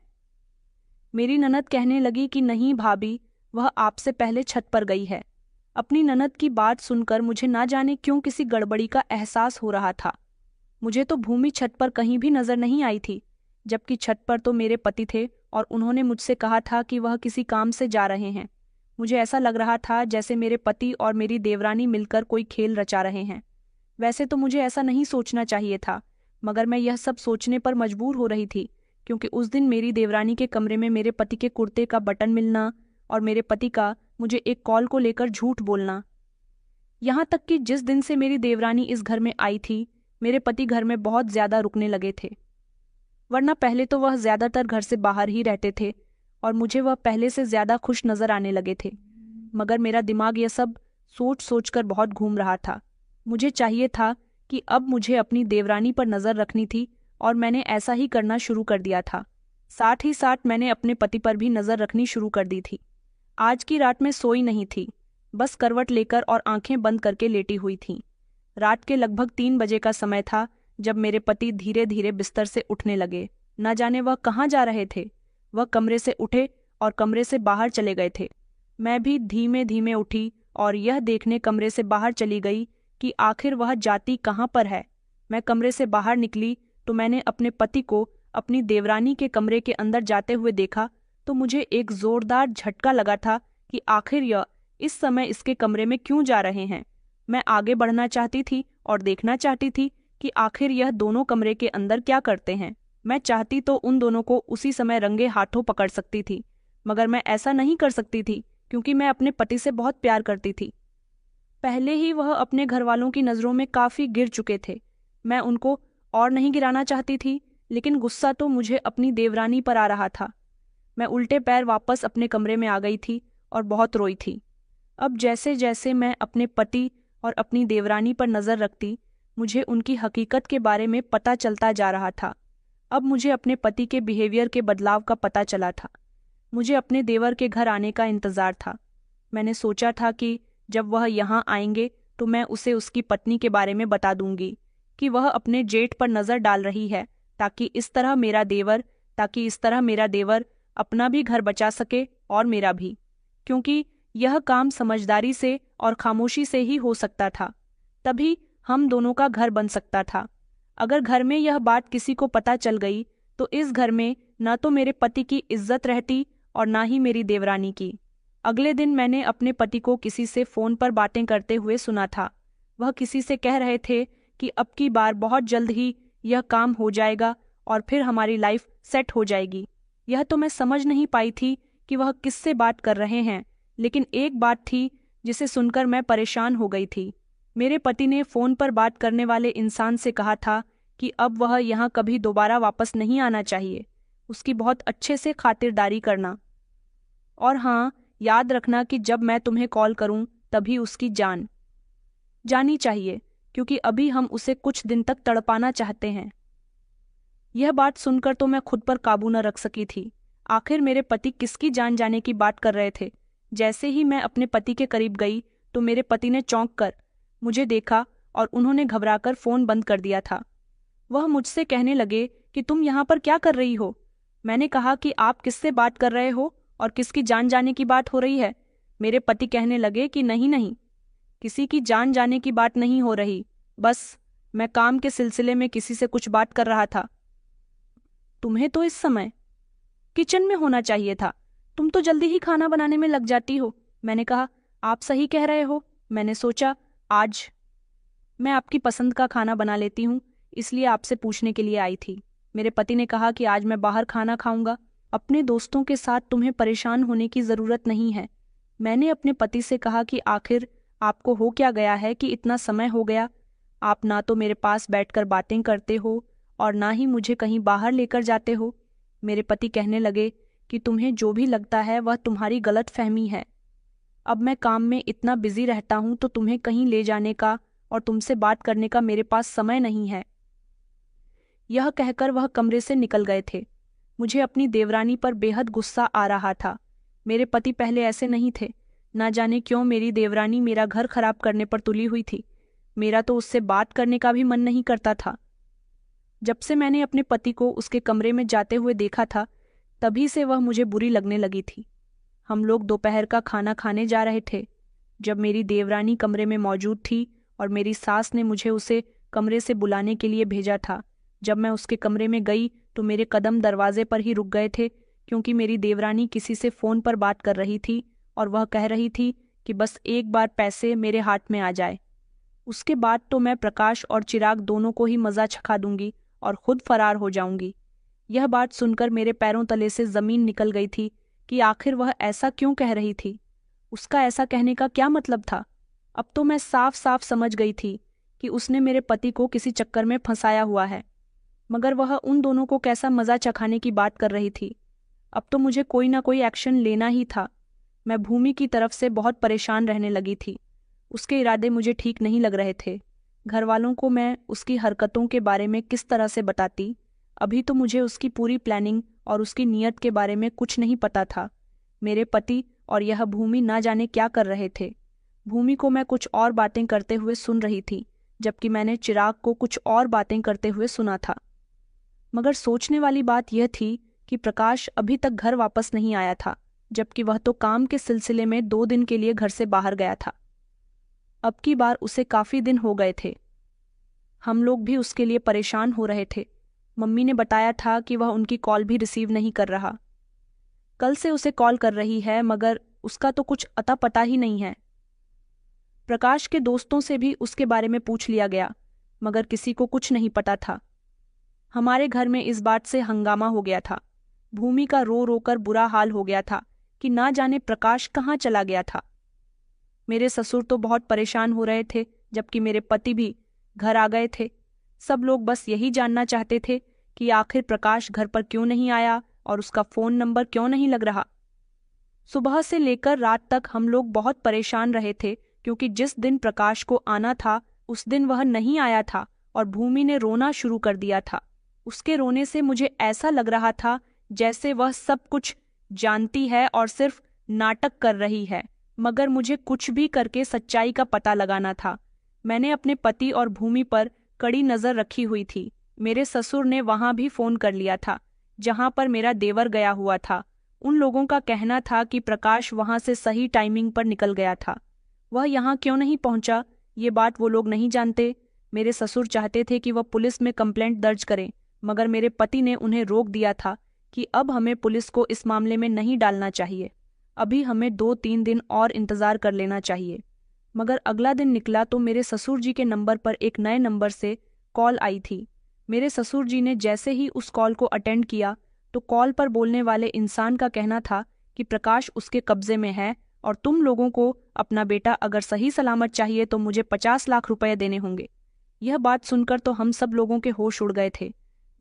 मेरी ननद कहने लगी कि नहीं भाभी, वह आपसे पहले छत पर गई है। अपनी ननद की बात सुनकर मुझे ना जाने क्यों किसी गड़बड़ी का एहसास हो रहा था। मुझे तो भूमि छत पर कहीं भी नजर नहीं आई थी, जबकि छत पर तो मेरे पति थे और उन्होंने मुझसे कहा था कि वह किसी काम से जा रहे हैं। मुझे ऐसा लग रहा था जैसे मेरे पति और मेरी देवरानी मिलकर कोई खेल रचा रहे हैं। वैसे तो मुझे ऐसा नहीं सोचना चाहिए था, मगर मैं यह सब सोचने पर मजबूर हो रही थी, क्योंकि उस दिन मेरी देवरानी के कमरे में मेरे पति के कुर्ते का बटन मिलना और मेरे पति का मुझे एक कॉल को लेकर झूठ बोलना। यहाँ तक कि जिस दिन से मेरी देवरानी इस घर में आई थी, मेरे पति घर में बहुत ज्यादा रुकने लगे थे, वरना पहले तो वह ज्यादातर घर से बाहर ही रहते थे और मुझे वह पहले से ज्यादा खुश नजर आने लगे थे। मगर मेरा दिमाग यह सब सोच सोच कर बहुत घूम रहा था। मुझे चाहिए था कि अब मुझे अपनी देवरानी पर नजर रखनी थी और मैंने ऐसा ही करना शुरू कर दिया था। साथ ही साथ मैंने अपने पति पर भी नजर रखनी शुरू कर दी थी। आज की रात मैं सोई नहीं थी, बस करवट लेकर और आंखें बंद करके लेटी हुई थी। रात के लगभग 3 बजे का समय था जब मेरे पति धीरे धीरे बिस्तर से उठने लगे। न जाने वह कहाँ जा रहे थे। वह कमरे से उठे और कमरे से बाहर चले गए थे। मैं भी धीमे धीमे उठी और यह देखने कमरे से बाहर चली गई कि आखिर वह जाती कहाँ पर है। मैं कमरे से बाहर निकली तो मैंने अपने पति को अपनी देवरानी के कमरे के अंदर जाते हुए देखा, तो मुझे एक जोरदार झटका लगा था कि आखिर यह इस समय इसके कमरे में क्यों जा रहे हैं। मैं आगे बढ़ना चाहती थी और देखना चाहती थी कि आखिर यह दोनों कमरे के अंदर क्या करते हैं। मैं चाहती तो उन दोनों को उसी समय रंगे हाथों पकड़ सकती थी, मगर मैं ऐसा नहीं कर सकती थी क्योंकि मैं अपने पति से बहुत प्यार करती थी। पहले ही वह अपने घरवालों की नज़रों में काफ़ी गिर चुके थे। मैं उनको और नहीं गिराना चाहती थी, लेकिन गुस्सा तो मुझे अपनी देवरानी पर आ रहा था। मैं उल्टे पैर वापस अपने कमरे में आ गई थी और बहुत रोई थी। अब जैसे जैसे मैं अपने पति और अपनी देवरानी पर नज़र रखती, मुझे उनकी हकीकत के बारे में पता चलता जा रहा था। अब मुझे अपने पति के बिहेवियर के बदलाव का पता चला था। मुझे अपने देवर के घर आने का इंतज़ार था। मैंने सोचा था कि जब वह यहाँ आएंगे तो मैं उसे उसकी पत्नी के बारे में बता दूंगी कि वह अपने जेठ पर नज़र डाल रही है, ताकि इस तरह मेरा देवर अपना भी घर बचा सके और मेरा भी, क्योंकि यह काम समझदारी से और खामोशी से ही हो सकता था। तभी हम दोनों का घर बन सकता था। अगर घर में यह बात किसी को पता चल गई तो इस घर में न तो मेरे पति की इज्जत रहती और ना ही मेरी देवरानी की। अगले दिन मैंने अपने पति को किसी से फ़ोन पर बातें करते हुए सुना था। वह किसी से कह रहे थे कि अब की बार बहुत जल्द ही यह काम हो जाएगा और फिर हमारी लाइफ सेट हो जाएगी। यह तो मैं समझ नहीं पाई थी कि वह किससे बात कर रहे हैं, लेकिन एक बात थी जिसे सुनकर मैं परेशान हो गई थी। मेरे पति ने फ़ोन पर बात करने वाले इंसान से कहा था कि अब वह यहाँ कभी दोबारा वापस नहीं आना चाहिए, उसकी बहुत अच्छे से खातिरदारी करना, और हाँ, याद रखना कि जब मैं तुम्हें कॉल करूं तभी उसकी जान जानी चाहिए, क्योंकि अभी हम उसे कुछ दिन तक तड़पाना चाहते हैं। यह बात सुनकर तो मैं खुद पर काबू न रख सकी थी। आखिर मेरे पति किसकी जान जाने की बात कर रहे थे। जैसे ही मैं अपने पति के करीब गई तो मेरे पति ने चौंक कर मुझे देखा और उन्होंने घबराकर फ़ोन बंद कर दिया था। वह मुझसे कहने लगे कि तुम यहाँ पर क्या कर रही हो। मैंने कहा कि आप किससे बात कर रहे हो और किसकी जान जाने की बात हो रही है। मेरे पति कहने लगे कि नहीं नहीं, किसी की जान जाने की बात नहीं हो रही, बस मैं काम के सिलसिले में किसी से कुछ बात कर रहा था। तुम्हें तो इस समय किचन में होना चाहिए था। तुम तो जल्दी ही खाना बनाने में लग जाती हो। मैंने कहा, आप सही कह रहे हो। मैंने सोचा आज मैं आपकी पसंद का खाना बना लेती हूँ, इसलिए आपसे पूछने के लिए आई थी। मेरे पति ने कहा कि आज मैं बाहर खाना खाऊंगा। अपने दोस्तों के साथ तुम्हें परेशान होने की ज़रूरत नहीं है। मैंने अपने पति से कहा कि आखिर आपको हो क्या गया है कि इतना समय हो गया, आप ना तो मेरे पास बैठकर बातें करते हो और ना ही मुझे कहीं बाहर लेकर जाते हो। मेरे पति कहने लगे कि तुम्हें जो भी लगता है वह तुम्हारी गलत फहमी है। अब मैं काम में इतना बिजी रहता हूं तो तुम्हें कहीं ले जाने का और तुमसे बात करने का मेरे पास समय नहीं है। यह कहकर वह कमरे से निकल गए थे। मुझे अपनी देवरानी पर बेहद गुस्सा आ रहा था। मेरे पति पहले ऐसे नहीं थे। ना जाने क्यों मेरी देवरानी मेरा घर खराब करने पर तुली हुई थी। मेरा तो उससे बात करने का भी मन नहीं करता था। जब से मैंने अपने पति को उसके कमरे में जाते हुए देखा था, तभी से वह मुझे बुरी लगने लगी थी। हम लोग दोपहर का खाना खाने जा रहे थे जब मेरी देवरानी कमरे में मौजूद थी और मेरी सास ने मुझे उसे कमरे से बुलाने के लिए भेजा था। जब मैं उसके कमरे में गई तो मेरे कदम दरवाजे पर ही रुक गए थे, क्योंकि मेरी देवरानी किसी से फ़ोन पर बात कर रही थी और वह कह रही थी कि बस एक बार पैसे मेरे हाथ में आ जाए, उसके बाद तो मैं प्रकाश और चिराग दोनों को ही मज़ा चखा दूंगी और खुद फरार हो जाऊंगी। यह बात सुनकर मेरे पैरों तले से ज़मीन निकल गई थी कि आखिर वह ऐसा क्यों कह रही थी। उसका ऐसा कहने का क्या मतलब था। अब तो मैं साफ साफ समझ गई थी कि उसने मेरे पति को किसी चक्कर में फंसाया हुआ है, मगर वह उन दोनों को कैसा मज़ा चखाने की बात कर रही थी। अब तो मुझे कोई ना कोई एक्शन लेना ही था। मैं भूमि की तरफ से बहुत परेशान रहने लगी थी। उसके इरादे मुझे ठीक नहीं लग रहे थे। घर वालों को मैं उसकी हरकतों के बारे में किस तरह से बताती। अभी तो मुझे उसकी पूरी प्लानिंग और उसकी नीयत के बारे में कुछ नहीं पता था। मेरे पति और यह भूमि ना जाने क्या कर रहे थे। भूमि को मैं कुछ और बातें करते हुए सुन रही थी, जबकि मैंने चिराग को कुछ और बातें करते हुए सुना था। मगर सोचने वाली बात यह थी कि प्रकाश अभी तक घर वापस नहीं आया था, जबकि वह तो काम के सिलसिले में 2 दिन के लिए घर से बाहर गया था। अब की बार उसे काफ़ी दिन हो गए थे। हम लोग भी उसके लिए परेशान हो रहे थे। मम्मी ने बताया था कि वह उनकी कॉल भी रिसीव नहीं कर रहा। कल से उसे कॉल कर रही है, मगर उसका तो कुछ अता पता ही नहीं है। प्रकाश के दोस्तों से भी उसके बारे में पूछ लिया गया, मगर किसी को कुछ नहीं पता था। हमारे घर में इस बात से हंगामा हो गया था। भूमि का रो रो कर बुरा हाल हो गया था कि ना जाने प्रकाश कहाँ चला गया था। मेरे ससुर तो बहुत परेशान हो रहे थे, जबकि मेरे पति भी घर आ गए थे। सब लोग बस यही जानना चाहते थे कि आखिर प्रकाश घर पर क्यों नहीं आया और उसका फ़ोन नंबर क्यों नहीं लग रहा। सुबह से लेकर रात तक हम लोग बहुत परेशान रहे थे, क्योंकि जिस दिन प्रकाश को आना था उस दिन वह नहीं आया था और भूमि ने रोना शुरू कर दिया था। उसके रोने से मुझे ऐसा लग रहा था जैसे वह सब कुछ जानती है और सिर्फ नाटक कर रही है, मगर मुझे कुछ भी करके सच्चाई का पता लगाना था। मैंने अपने पति और भूमि पर कड़ी नज़र रखी हुई थी। मेरे ससुर ने वहां भी फ़ोन कर लिया था जहां पर मेरा देवर गया हुआ था। उन लोगों का कहना था कि प्रकाश वहां से सही टाइमिंग पर निकल गया था। वह यहाँ क्यों नहीं पहुंचा, ये बात वो लोग नहीं जानते। मेरे ससुर चाहते थे कि वह पुलिस में कंप्लेंट दर्ज करें, मगर मेरे पति ने उन्हें रोक दिया था कि अब हमें पुलिस को इस मामले में नहीं डालना चाहिए। अभी हमें 2-3 दिन और इंतज़ार कर लेना चाहिए। मगर अगला दिन निकला तो मेरे ससुर जी के नंबर पर एक नए नंबर से कॉल आई थी। मेरे ससुर जी ने जैसे ही उस कॉल को अटेंड किया तो कॉल पर बोलने वाले इंसान का कहना था कि प्रकाश उसके कब्जे में है और तुम लोगों को अपना बेटा अगर सही सलामत चाहिए तो मुझे 50 लाख रुपए देने होंगे। यह बात सुनकर तो हम सब लोगों के होश उड़ गए थे।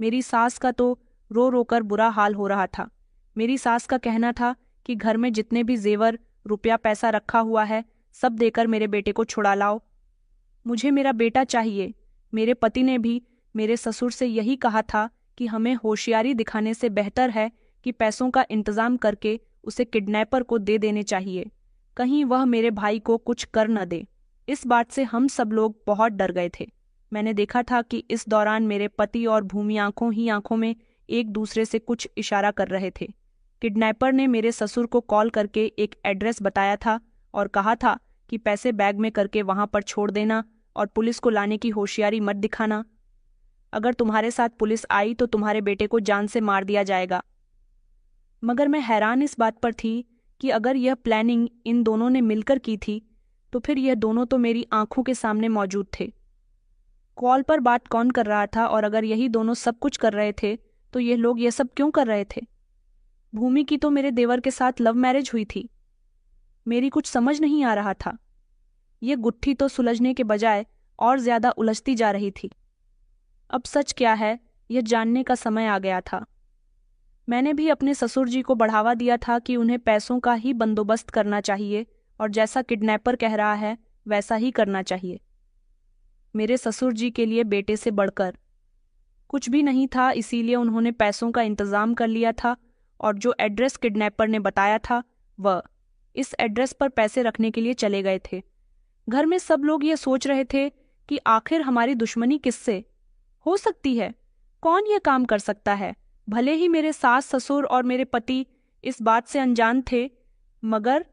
मेरी सास का तो रो रो कर बुरा हाल हो रहा था। मेरी सास का कहना था कि घर में जितने भी जेवर रुपया पैसा रखा हुआ है सब देकर मेरे बेटे को छुड़ा लाओ। मुझे मेरा बेटा चाहिए। मेरे पति ने भी मेरे ससुर से यही कहा था कि हमें होशियारी दिखाने से बेहतर है कि पैसों का इंतजाम करके उसे किडनैपर को दे देने चाहिए, कहीं वह मेरे भाई को कुछ कर न दे। इस बात से हम सब लोग बहुत डर गए थे। मैंने देखा था कि इस दौरान मेरे पति और भूमि आंखों ही आंखों में एक दूसरे से कुछ इशारा कर रहे थे। किडनैपर ने मेरे ससुर को कॉल करके एक एड्रेस बताया था और कहा था कि पैसे बैग में करके वहां पर छोड़ देना और पुलिस को लाने की होशियारी मत दिखाना। अगर तुम्हारे साथ पुलिस आई तो तुम्हारे बेटे को जान से मार दिया जाएगा। मगर मैं हैरान इस बात पर थी कि अगर यह प्लानिंग इन दोनों ने मिलकर की थी तो फिर यह दोनों तो मेरी आंखों के सामने मौजूद थे। कॉल पर बात कौन कर रहा था, और अगर यही दोनों सब कुछ कर रहे थे तो ये लोग ये सब क्यों कर रहे थे? भूमि की तो मेरे देवर के साथ लव मैरिज हुई थी। मेरी कुछ समझ नहीं आ रहा था। ये गुत्थी तो सुलझने के बजाय और ज्यादा उलझती जा रही थी। अब सच क्या है यह जानने का समय आ गया था। मैंने भी अपने ससुर जी को बढ़ावा दिया था कि उन्हें पैसों का ही बंदोबस्त करना चाहिए और जैसा किडनैपर कह रहा है वैसा ही करना चाहिए। मेरे ससुर जी के लिए बेटे से बढ़कर कुछ भी नहीं था, इसीलिए उन्होंने पैसों का इंतजाम कर लिया था और जो एड्रेस किडनैपर ने बताया था वह इस एड्रेस पर पैसे रखने के लिए चले गए थे। घर में सब लोग ये सोच रहे थे कि आखिर हमारी दुश्मनी किससे हो सकती है, कौन यह काम कर सकता है। भले ही मेरे सास ससुर और मेरे पति इस बात से अनजान थे, मगर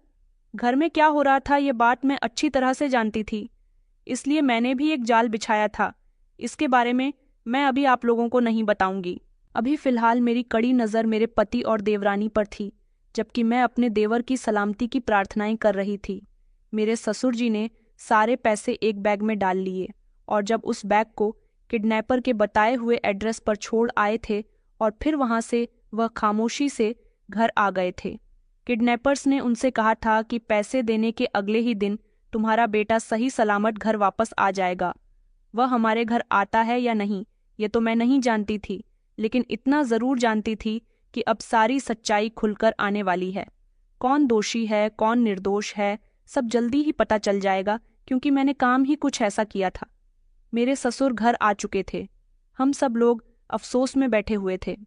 घर में क्या हो रहा था ये बात मैं अच्छी तरह से जानती थी। इसलिए मैंने भी एक जाल बिछाया था। इसके बारे में मैं अभी आप लोगों को नहीं बताऊंगी। अभी फिलहाल मेरी कड़ी नज़र मेरे पति और देवरानी पर थी, जबकि मैं अपने देवर की सलामती की प्रार्थनाएं कर रही थी। मेरे ससुर जी ने सारे पैसे एक बैग में डाल लिए और जब उस बैग को किडनैपर के बताए हुए एड्रेस पर छोड़ आए थे और फिर वहां से वह खामोशी से घर आ गए थे। किडनैपर्स ने उनसे कहा था कि पैसे देने के अगले ही दिन तुम्हारा बेटा सही सलामत घर वापस आ जाएगा। वह हमारे घर आता है या नहीं ये तो मैं नहीं जानती थी, लेकिन इतना जरूर जानती थी कि अब सारी सच्चाई खुलकर आने वाली है। कौन दोषी है कौन निर्दोष है सब जल्दी ही पता चल जाएगा, क्योंकि मैंने काम ही कुछ ऐसा किया था। मेरे ससुर घर आ चुके थे। हम सब लोग अफसोस में बैठे हुए थे।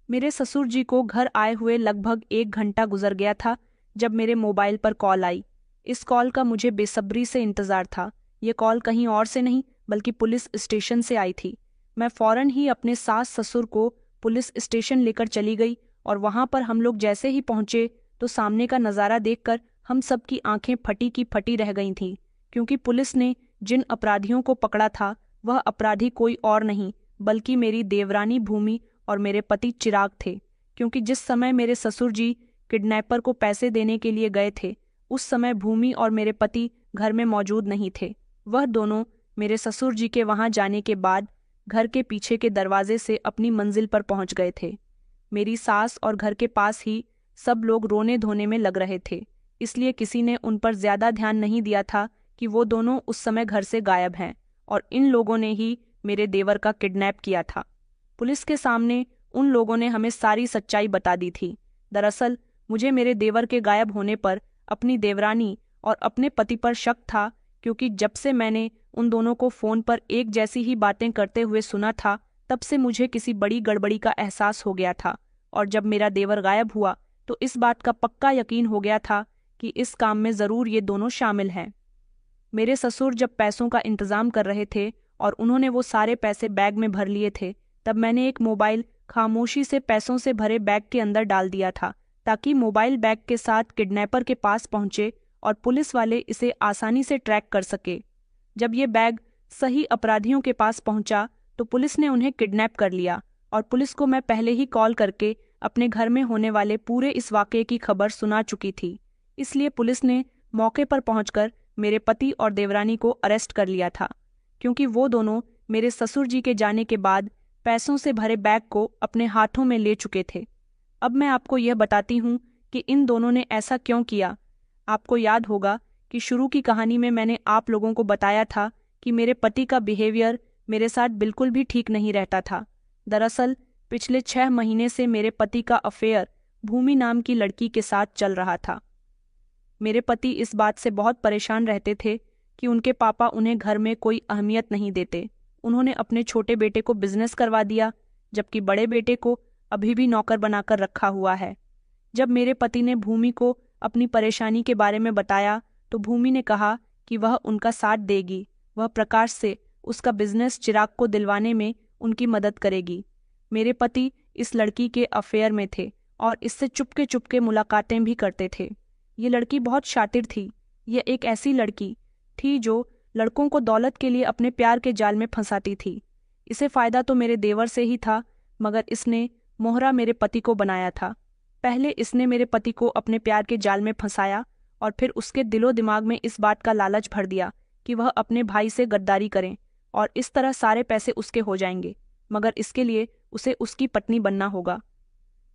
मेरे ससुर जी को घर आए हुए लगभग 1 घंटा गुजर गया था जब मेरे मोबाइल पर कॉल आई। इस कॉल का मुझे बेसब्री से इंतजार था। ये कॉल कहीं और से नहीं बल्कि पुलिस स्टेशन से आई थी। मैं फौरन ही अपने सास ससुर को पुलिस स्टेशन लेकर चली गई और वहां पर हम लोग जैसे ही पहुंचे तो सामने का नज़ारा देखकर हम सब की आंखें फटी की फटी रह गई थीं, क्योंकि पुलिस ने जिन अपराधियों को पकड़ा था वह अपराधी कोई और नहीं बल्कि मेरी देवरानी भूमि और मेरे पति चिराग थे। क्योंकि जिस समय मेरे ससुर जी किडनैपर को पैसे देने के लिए गए थे उस समय भूमि और मेरे पति घर में मौजूद नहीं थे। वह दोनों मेरे ससुर जी के वहां जाने के बाद घर के पीछे के दरवाजे से अपनी मंजिल पर पहुंच गए थे। मेरी सास और घर के पास ही सब लोग रोने धोने में लग रहे थे, इसलिए किसी ने उन पर ज्यादा ध्यान नहीं दिया था कि वो दोनों उस समय घर से गायब हैं और इन लोगों ने ही मेरे देवर का किडनैप किया था। पुलिस के सामने उन लोगों ने हमें सारी सच्चाई बता दी थी। दरअसल मुझे मेरे देवर के गायब होने पर अपनी देवरानी और अपने पति पर शक था, क्योंकि जब से मैंने उन दोनों को फोन पर एक जैसी ही बातें करते हुए सुना था तब से मुझे किसी बड़ी गड़बड़ी का एहसास हो गया था। और जब मेरा देवर गायब हुआ तो इस बात का पक्का यकीन हो गया था कि इस काम में जरूर ये दोनों शामिल हैं। मेरे ससुर जब पैसों का इंतजाम कर रहे थे और उन्होंने वो सारे पैसे बैग में भर लिए थे तब मैंने एक मोबाइल खामोशी से पैसों से भरे बैग के अंदर डाल दिया था, ताकि मोबाइल बैग के साथ किडनैपर के पास पहुंचे और पुलिस वाले इसे आसानी से ट्रैक कर सके। जब ये बैग सही अपराधियों के पास पहुंचा तो पुलिस ने उन्हें किडनैप कर लिया और पुलिस को मैं पहले ही कॉल करके अपने घर में होने वाले पूरे इस वाकये की खबर सुना चुकी थी। इसलिए पुलिस ने मौके पर पहुंचकर मेरे पति और देवरानी को अरेस्ट कर लिया था, क्योंकि वो दोनों मेरे ससुर जी के जाने के बाद पैसों से भरे बैग को अपने हाथों में ले चुके थे। अब मैं आपको यह बताती हूँ कि इन दोनों ने ऐसा क्यों किया। आपको याद होगा कि शुरू की कहानी में मैंने आप लोगों को बताया था कि मेरे पति का बिहेवियर मेरे साथ बिल्कुल भी ठीक नहीं रहता था। दरअसल पिछले 6 महीने से मेरे पति का अफेयर भूमि नाम की लड़की के साथ चल रहा था। मेरे पति इस बात से बहुत परेशान रहते थे कि उनके पापा उन्हें घर में कोई अहमियत नहीं देते। उन्होंने अपने छोटे बेटे को बिजनेस करवा दिया, जबकि बड़े बेटे को अभी भी नौकर बनाकर रखा हुआ है। जब मेरे पति ने भूमि को अपनी परेशानी के बारे में बताया तो भूमि ने कहा कि वह उनका साथ देगी। वह प्रकाश से उसका बिजनेस चिराग को दिलवाने में उनकी मदद करेगी। मेरे पति इस लड़की के अफेयर में थे और इससे चुपके चुपके मुलाकातें भी करते थे। ये लड़की बहुत शातिर थी। यह एक ऐसी लड़की थी जो लड़कों को दौलत के लिए अपने प्यार के जाल में फंसाती थी। इसे फायदा तो मेरे देवर से ही था, मगर इसने मोहरा मेरे पति को बनाया था। पहले इसने मेरे पति को अपने प्यार के जाल में फंसाया और फिर उसके दिलो दिमाग में इस बात का लालच भर दिया कि वह अपने भाई से गद्दारी करें और इस तरह सारे पैसे उसके हो जाएंगे, मगर इसके लिए उसे उसकी पत्नी बनना होगा।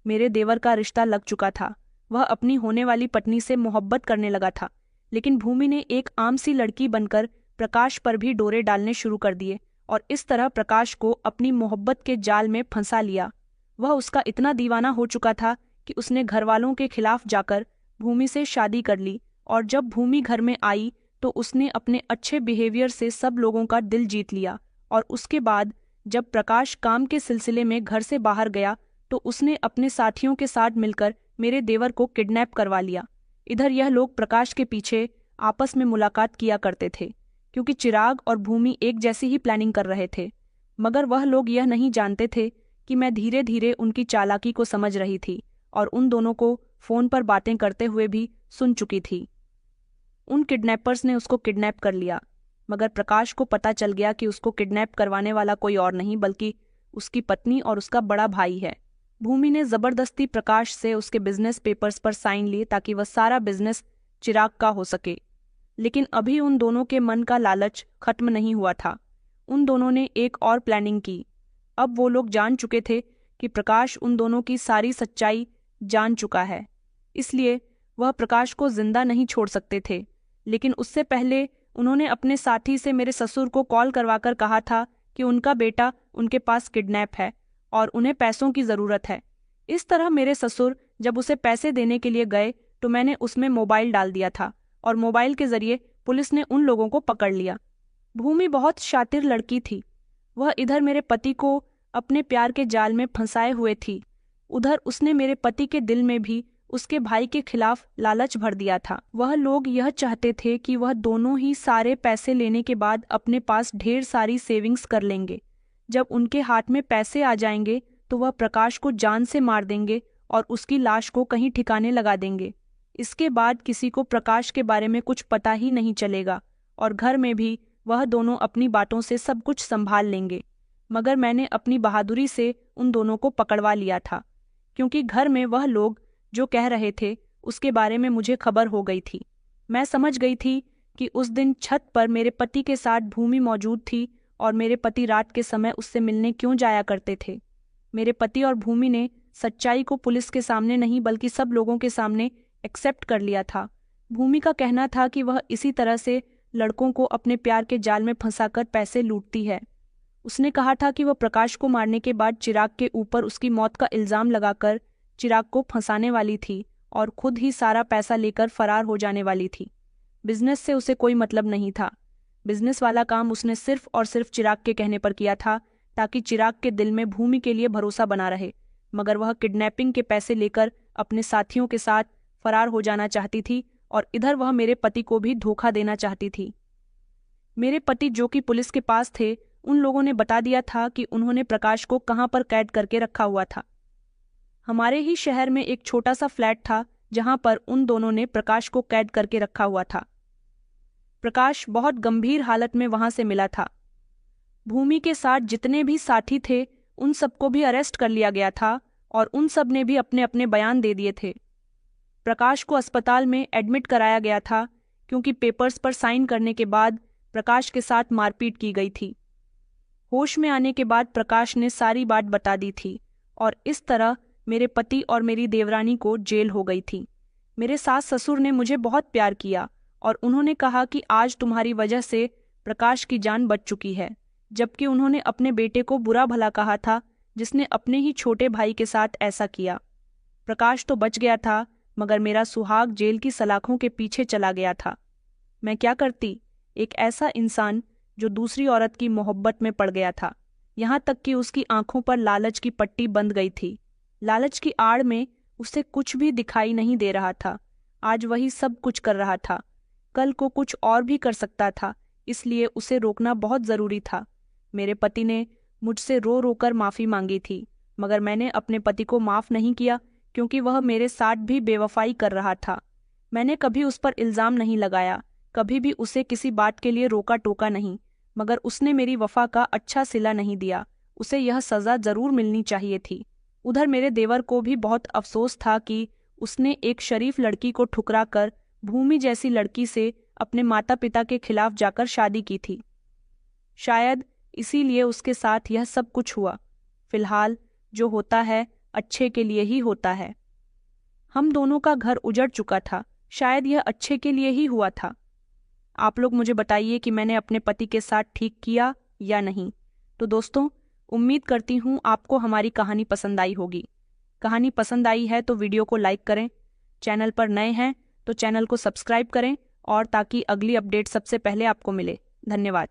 मेरे देवर का रिश्ता लग चुका था। वह अपनी होने वाली पत्नी से मोहब्बत करने लगा था, लेकिन भूमि ने एक आम सी लड़की बनकर प्रकाश पर भी डोरे डालने शुरू कर दिए और इस तरह प्रकाश को अपनी मोहब्बत के जाल में फंसा लिया। वह उसका इतना दीवाना हो चुका था कि उसने घरवालों के खिलाफ जाकर भूमि से शादी कर ली और जब भूमि घर में आई तो उसने अपने अच्छे बिहेवियर से सब लोगों का दिल जीत लिया। और उसके बाद जब प्रकाश काम के सिलसिले में घर से बाहर गया तो उसने अपने साथियों के साथ मिलकर मेरे देवर को किडनैप करवा लिया। इधर यह लोग प्रकाश के पीछे आपस में मुलाकात किया करते थे, क्योंकि चिराग और भूमि एक जैसी ही प्लानिंग कर रहे थे, मगर वह लोग यह नहीं जानते थे कि मैं धीरे धीरे उनकी चालाकी को समझ रही थी और उन दोनों को फोन पर बातें करते हुए भी सुन चुकी थी। उन किडनैपर्स ने उसको किडनैप कर लिया, मगर प्रकाश को पता चल गया कि उसको किडनैप करवाने वाला कोई और नहीं बल्कि उसकी पत्नी और उसका बड़ा भाई है। भूमि ने जबरदस्ती प्रकाश से उसके बिजनेस पेपर्स पर साइन लिए ताकि वह सारा बिजनेस चिराग का हो सके, लेकिन अभी उन दोनों के मन का लालच खत्म नहीं हुआ था। उन दोनों ने एक और प्लानिंग की। अब वो लोग जान चुके थे कि प्रकाश उन दोनों की सारी सच्चाई जान चुका है, इसलिए वह प्रकाश को जिंदा नहीं छोड़ सकते थे। लेकिन उससे पहले उन्होंने अपने साथी से मेरे ससुर को कॉल करवाकर कहा था कि उनका बेटा उनके पास किडनैप है और उन्हें पैसों की ज़रूरत है। इस तरह मेरे ससुर जब उसे पैसे देने के लिए गए तो मैंने उसमें मोबाइल डाल दिया था और मोबाइल के जरिए पुलिस ने उन लोगों को पकड़ लिया। भूमि बहुत शातिर लड़की थी। वह इधर मेरे पति को अपने प्यार के जाल में फंसाए हुए थी, उधर उसने मेरे पति के दिल में भी उसके भाई के खिलाफ लालच भर दिया था। वह लोग यह चाहते थे कि वह दोनों ही सारे पैसे लेने के बाद अपने पास ढेर सारी सेविंग्स कर लेंगे। जब उनके हाथ में पैसे आ जाएंगे तो वह प्रकाश को जान से मार देंगे और उसकी लाश को कहीं ठिकाने लगा देंगे। इसके बाद किसी को प्रकाश के बारे में कुछ पता ही नहीं चलेगा और घर में भी वह दोनों अपनी बातों से सब कुछ संभाल लेंगे। मगर मैंने अपनी बहादुरी से उन दोनों को पकड़वा लिया था, क्योंकि घर में वह लोग जो कह रहे थे उसके बारे में मुझे खबर हो गई थी। मैं समझ गई थी कि उस दिन छत पर मेरे पति के साथ भूमि मौजूद थी और मेरे पति रात के समय उससे मिलने क्यों जाया करते थे। मेरे पति और भूमि ने सच्चाई को पुलिस के सामने नहीं बल्कि सब लोगों के सामने एक्सेप्ट कर लिया था। भूमि का कहना था कि वह इसी तरह से लड़कों को अपने प्यार के जाल में फंसाकर पैसे लूटती है। उसने कहा था कि वह प्रकाश को मारने के बाद चिराग के ऊपर उसकी मौत का इल्जाम लगाकर चिराग को फंसाने वाली थी और खुद ही सारा पैसा लेकर फरार हो जाने वाली थी। बिजनेस से उसे कोई मतलब नहीं था। बिजनेस वाला काम उसने सिर्फ और सिर्फ चिराग के कहने पर किया था ताकि चिराग के दिल में भूमि के लिए भरोसा बना रहे, मगर वह किडनैपिंग के पैसे लेकर अपने साथियों के साथ फरार हो जाना चाहती थी और इधर वह मेरे पति को भी धोखा देना चाहती थी। मेरे पति जो कि पुलिस के पास थे, उन लोगों ने बता दिया था कि उन्होंने प्रकाश को कहाँ पर कैद करके रखा हुआ था। हमारे ही शहर में एक छोटा सा फ्लैट था जहां पर उन दोनों ने प्रकाश को कैद करके रखा हुआ था। प्रकाश बहुत गंभीर हालत में वहां से मिला था। भूमि के साथ जितने भी साथी थे उन सबको भी अरेस्ट कर लिया गया था और उन सब ने भी अपने अपने बयान दे दिए थे। प्रकाश को अस्पताल में एडमिट कराया गया था क्योंकि पेपर्स पर साइन करने के बाद प्रकाश के साथ मारपीट की गई थी। होश में आने के बाद प्रकाश ने सारी बात बता दी थी और इस तरह मेरे पति और मेरी देवरानी को जेल हो गई थी। मेरे सास ससुर ने मुझे बहुत प्यार किया और उन्होंने कहा कि आज तुम्हारी वजह से प्रकाश की जान बच चुकी है, जबकि उन्होंने अपने बेटे को बुरा भला कहा था जिसने अपने ही छोटे भाई के साथ ऐसा किया। प्रकाश तो बच गया था, मगर मेरा सुहाग जेल की सलाखों के पीछे चला गया था। मैं क्या करती? एक ऐसा इंसान जो दूसरी औरत की मोहब्बत में पड़ गया था, यहाँ तक कि उसकी आंखों पर लालच की पट्टी बंध गई थी। लालच की आड़ में उसे कुछ भी दिखाई नहीं दे रहा था। आज वही सब कुछ कर रहा था, कल को कुछ और भी कर सकता था, इसलिए उसे रोकना बहुत ज़रूरी था। मेरे पति ने मुझसे रो रो कर माफ़ी मांगी थी, मगर मैंने अपने पति को माफ़ नहीं किया क्योंकि वह मेरे साथ भी बेवफाई कर रहा था। मैंने कभी उस पर इल्ज़ाम नहीं लगाया कभी भी उसे किसी बात के लिए रोका टोका नहीं, मगर उसने मेरी वफा का अच्छा सिला नहीं दिया। उसे यह सज़ा ज़रूर मिलनी चाहिए थी। उधर मेरे देवर को भी बहुत अफसोस था कि उसने एक शरीफ लड़की को ठुकरा कर भूमि जैसी लड़की से अपने माता पिता के खिलाफ जाकर शादी की थी। शायद इसीलिए उसके साथ यह सब कुछ हुआ। फिलहाल जो होता है अच्छे के लिए ही होता है। हम दोनों का घर उजड़ चुका था, शायद यह अच्छे के लिए ही हुआ था। आप लोग मुझे बताइए कि मैंने अपने पति के साथ ठीक किया या नहीं। तो दोस्तों, उम्मीद करती हूँ आपको हमारी कहानी पसंद आई होगी। कहानी पसंद आई है तो वीडियो को लाइक करें, चैनल पर नए हैं तो चैनल को सब्सक्राइब करें और ताकि अगली अपडेट सबसे पहले आपको मिले। धन्यवाद।